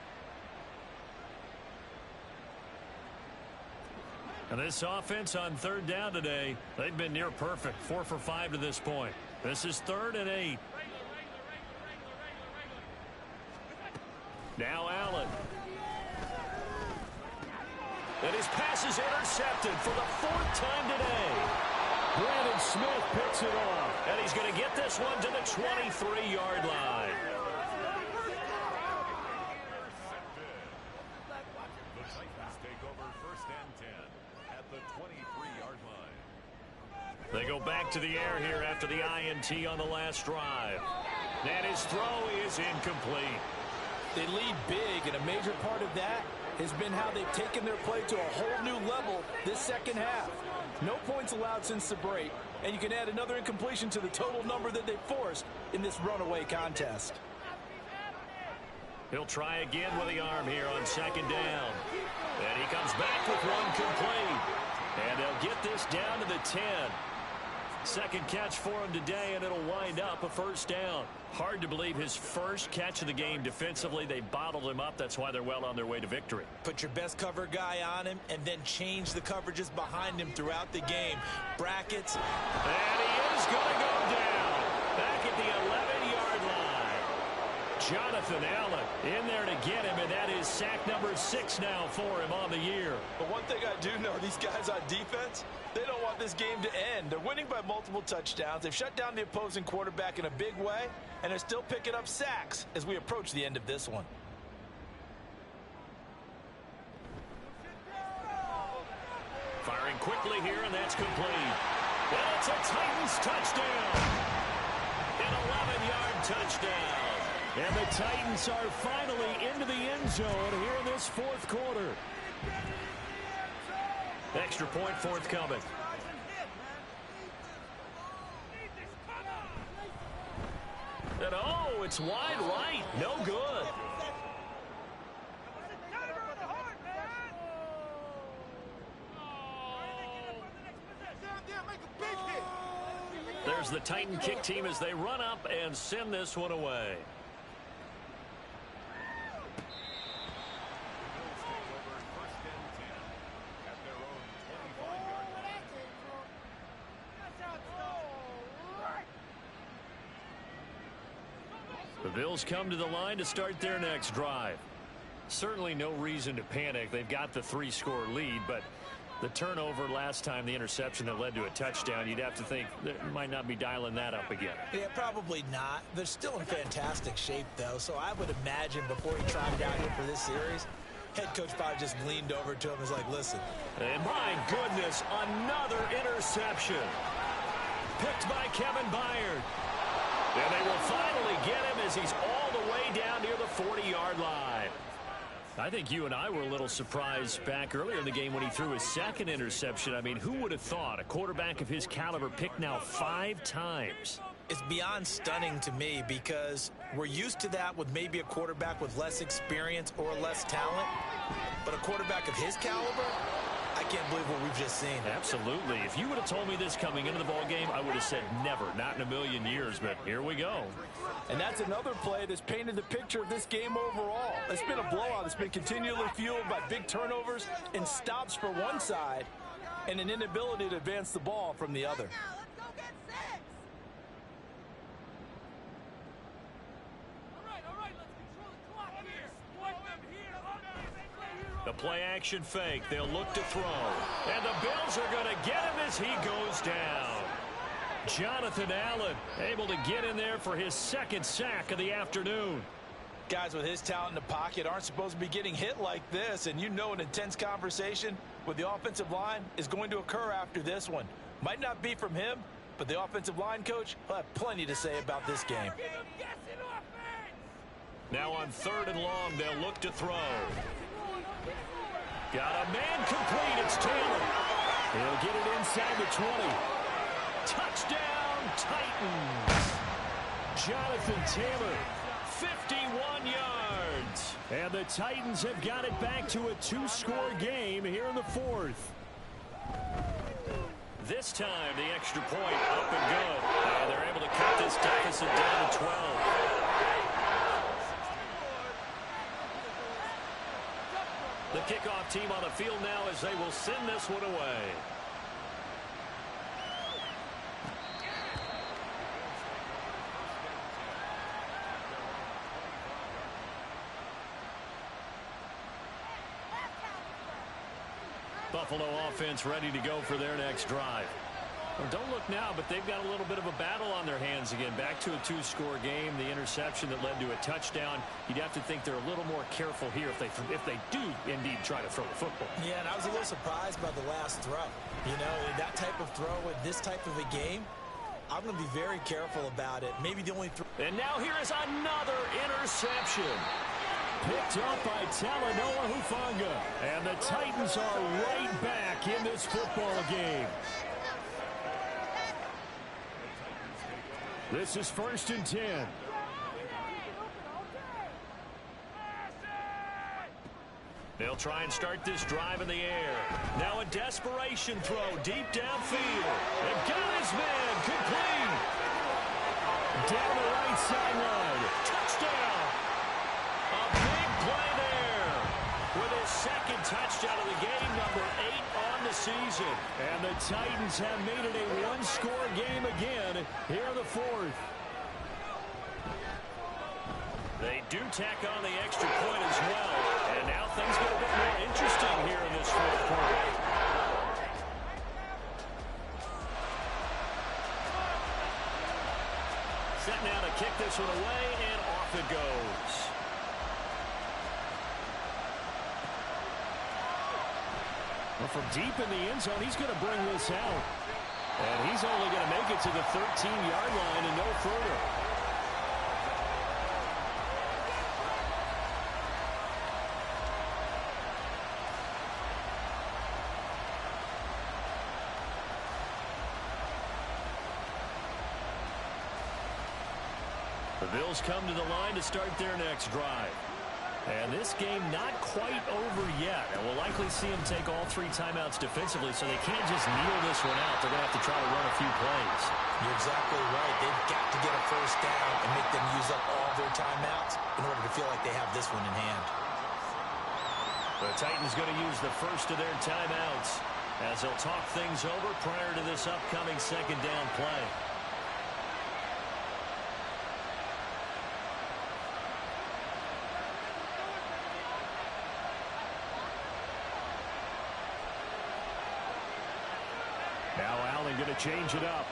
And this offense on 3rd down today, they've been near perfect. 4 for 5 to this point. This is 3rd and 8. Now Allen. And his pass is intercepted for the 4th time today. Brandon Smith picks it off. And he's going to get this one to the 23-yard line. The Titans take over 1st and 10 at the 23-yard line. They go back to the air here after the INT on the last drive. And his throw is incomplete. They lead big, and a major part of that has been how they've taken their play to a whole new level this second half. No points allowed since the break, and you can add another incompletion to the total number that they've forced in this runaway contest. He'll try again with the arm here on second down. And he comes back with one complete. And they'll get this down to the 10. Second catch for him today, and it'll wind up a first down. Hard to believe his first catch of the game defensively. They bottled him up. That's why they're well on their way to victory. Put your best cover guy on him and then change the coverages behind him throughout the game. Brackets. And he is going to go down back at the 11-yard line. Jonathan Allen in there to get him, and that is sack number 6 now for him on the year. But one thing I do know, these guys on defense, they don't want this game to end. They're winning by multiple touchdowns. They've shut down the opposing quarterback in a big way, and they're still picking up sacks as we approach the end of this one. Firing quickly here, and that's complete. And it's a Titans touchdown. An 11-yard touchdown. And the Titans are finally into the end zone here in this fourth quarter. Extra point forthcoming. And oh, it's wide right. No good. There's the Titan kick team as they run up and send this one away. The Bills come to the line to start their next drive. Certainly no reason to panic. They've got the 3-score lead, but the turnover last time, the interception that led to a touchdown, you'd have to think they might not be dialing that up again. Yeah, probably not. They're still in fantastic shape, though, so I would imagine before he trotted out here for this series, head coach probably just leaned over to him and was like, listen. And my goodness, another interception. Picked by Kevin Byard. And they will finally get him as he's all the way down near the 40-yard line. I think you and I were a little surprised back earlier in the game when he threw his second interception. I mean, who would have thought a quarterback of his caliber picked now 5 times? It's beyond stunning to me because we're used to that with maybe a quarterback with less experience or less talent. But a quarterback of his caliber, I can't believe what we've just seen. Absolutely. If you would have told me this coming into the ballgame, I would have said never, not in a million years, but here we go. And that's another play that's painted the picture of this game overall. It's been a blowout. It's been continually fueled by big turnovers and stops for one side and an inability to advance the ball from the other. The play-action fake. They'll look to throw. And the Bills are going to get him as he goes down. Jonathan Allen able to get in there for his second sack of the afternoon. Guys with his talent in the pocket aren't supposed to be getting hit like this, and you know an intense conversation with the offensive line is going to occur after this one. Might not be from him, but the offensive line coach will have plenty to say about this game. Now on 3rd and long, they'll look to throw. Got a man complete. It's Taylor. He'll get it inside the 20. Touchdown, Titans. Jonathan Taylor, 51 yards. And the Titans have got it back to a 2-score game here in the 4th. This time, the extra point up and good. And they're able to cut this deficit down to 12. The kickoff team on the field now as they will send this one away. Buffalo offense ready to go for their next drive. Well, don't look now, but they've got a little bit of a battle on their hands Titans again. Back to a two-score game. The interception that led to a touchdown. You'd have to think they're a little more careful here if they do indeed try to throw the football. Yeah, and I was a little surprised by the last throw. You know, that type of throw with this type of a game, I'm going to be very careful about it. Maybe the only throw. And now here is another interception. Picked up by Talanoa Hufanga. And the Titans are right back in this football game. This is 1st and 10. They'll try and start this drive in the air. Now a desperation throw deep downfield. And got his man complete. Down the right sideline. Touchdown. A big play there. With his second touchdown of the game, number 8 on the season. And the Titans have made it a one-score game again here in the 4th. They do tack on the extra point as well. And now things get a bit more interesting here in this 4th quarter. Set now to kick this one away, and off it goes. Well, from deep in the end zone, he's going to bring this out. And he's only going to make it to the 13-yard line and no further. The Bills come to the line to start their next drive. And this game not quite over yet. And we'll likely see them take all 3 timeouts defensively, so they can't just kneel this one out. They're going to have to try to run a few plays. You're exactly right. They've got to get a first down and make them use up all their timeouts in order to feel like they have this one in hand. The Titans going to use the first of their timeouts as they'll talk things over prior to this upcoming second down play. Now Allen going to change it up.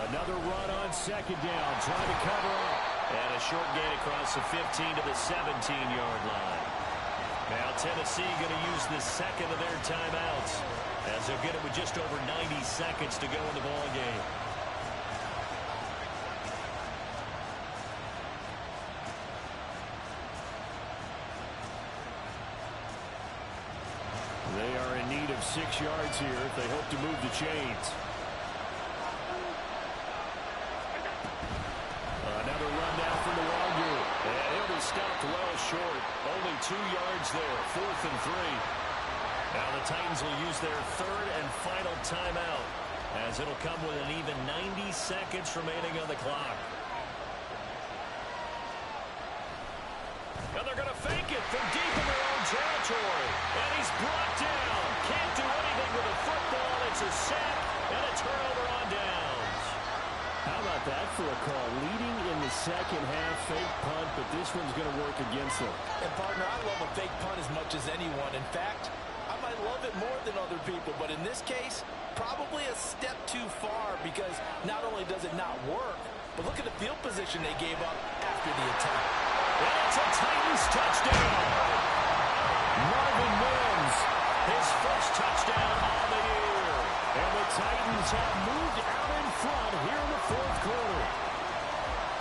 Another run on second down, trying to cover up. And a short gain across the 15 to the 17-yard line. Now Tennessee going to use the second of their timeouts as they'll get it with just over 90 seconds to go in the ball game. They are in need of 6 yards here if they hope to move the chains. Another run down from the Lg. And he'll be stopped well short. Only 2 yards there. 4th and 3. Now the Titans will use their third and final timeout as it'll come with an even 90 seconds remaining on the clock. And they're going to fake it from deep in their own territory. And he's brought down. Can't do anything with the football. It's a sack and a turnover on downs. How about that for a call? Leading in the second half, fake punt, but this one's going to work against them. And, partner, I love a fake punt as much as anyone. In fact, I might love it more than other people, but in this case, probably a step too far because not only does it not work, but look at the field position they gave up after the attack. And it's a Titans touchdown. Marvin Mims, his first touchdown on the year. And the Titans have moved out in front here in the 4th quarter.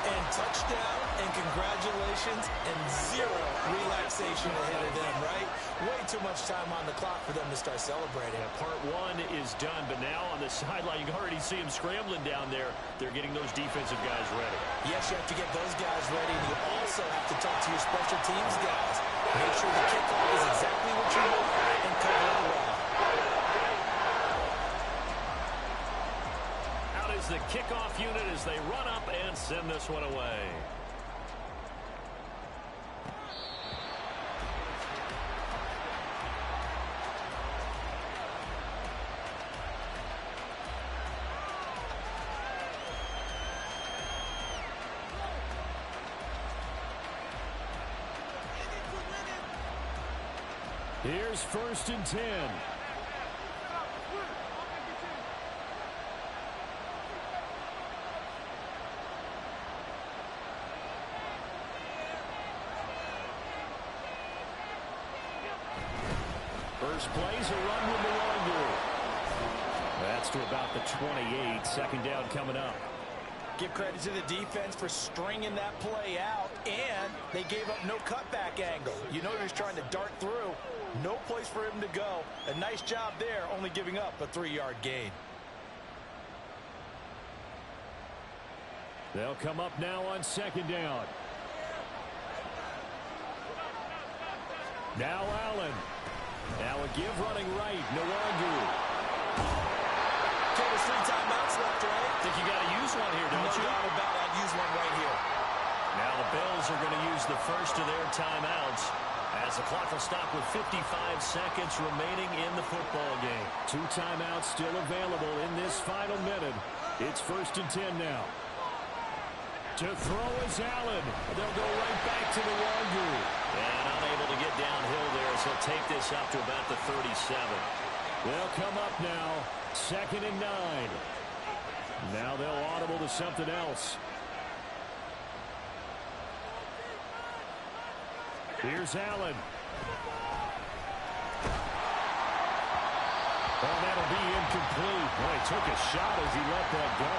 And touchdown and congratulations and 0 relaxation ahead of them, right? Way too much time on the clock for them to start celebrating. Yeah, part 1 is done, but now on the sideline, you can already see them scrambling down there. They're getting those defensive guys ready. Yes, you have to get those guys ready, and you also have to talk to your special teams guys. Make sure the kickoff is exactly what you want and cover it well. Out is the kickoff unit as they run up and send this one away. Here's 1st and 10. First play's a run with Lg. That's to about the 28. 2nd down coming up. Give credit to the defense for stringing that play out, and they gave up no cutback angle. You know he was trying to dart through. No place for him to go. A nice job there, only giving up a 3-yard gain. They'll come up now on 2nd down. Now Allen. Now a give running right. Nwangu. There's 3 timeouts left, right? Think you got to use one here, don't you? No doubt about it. I'd use one right here. Now the Bills are going to use the first of their timeouts as the clock will stop with 55 seconds remaining in the football game. 2 timeouts still available in this final minute. It's 1st and 10 now. To throw is Allen. They'll go right back to Nwangu. And unable to get downhill there as he'll take this up to about the 37. They'll come up now. 2nd and 9. Now they'll audible to something else. Here's Allen. Oh, that'll be incomplete. Boy, he took a shot as he let that go.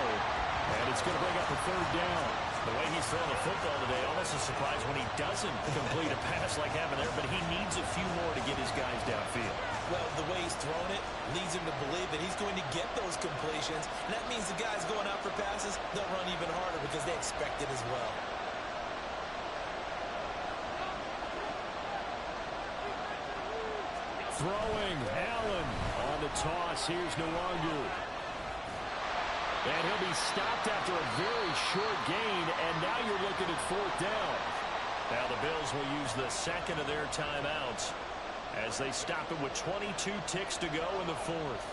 And it's going to bring up a 3rd down. The way he's throwing the football today, almost a surprise when he doesn't complete a pass like having there, but he needs a few more to get his guys downfield. Well, the way he's thrown it leads him to believe that he's going to get those completions. And that means the guys going out for passes, they'll run even harder because they expect it as well. Throwing, Allen on the toss. Here's Nwangu. And he'll be stopped after a very short gain, and now you're looking at 4th down. Now the Bills will use the 2nd of their timeouts as they stop it with 22 ticks to go in the 4th.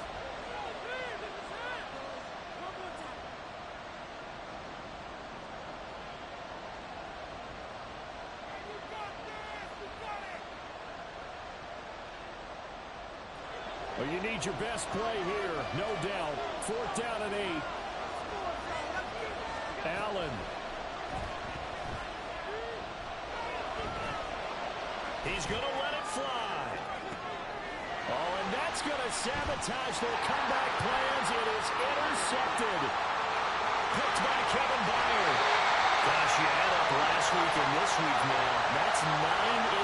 Well, you need your best play here, no doubt. 4th down and 8. Allen. He's going to let it fly. Oh, and that's going to sabotage their comeback plans. It is intercepted. Picked by Kevin Byard. Gosh, you add up last week and this week now. That's 9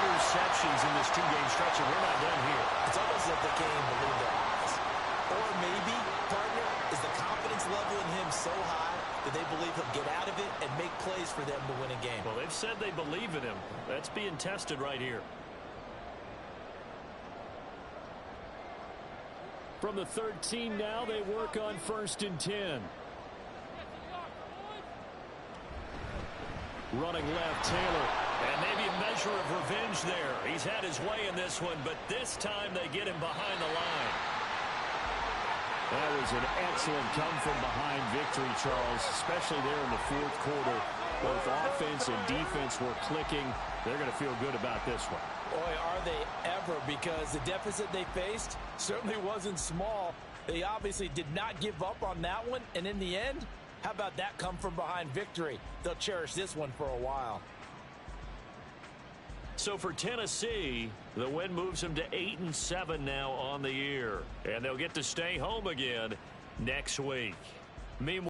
interceptions in this 2-game stretch, and we're not done here. It's almost like they can't even believe their eyes. Or maybe, partner, is the confidence level in him so high that they believe he'll get out of it and make plays for them to win a game. Well, they've said they believe in him. That's being tested right here. From the 13 now, they work on 1st and 10. Running left, Taylor. And maybe a measure of revenge there. He's had his way in this one, but this time they get him behind the line. That was an excellent come-from-behind victory, Charles, especially there in the 4th quarter. Both offense and defense were clicking. They're going to feel good about this one. Boy, are they ever, because the deficit they faced certainly wasn't small. They obviously did not give up on that one, and in the end, how about that come-from-behind victory? They'll cherish this one for a while. So for Tennessee, the win moves them to 8-7 now on the year. And they'll get to stay home again next week. Meanwhile,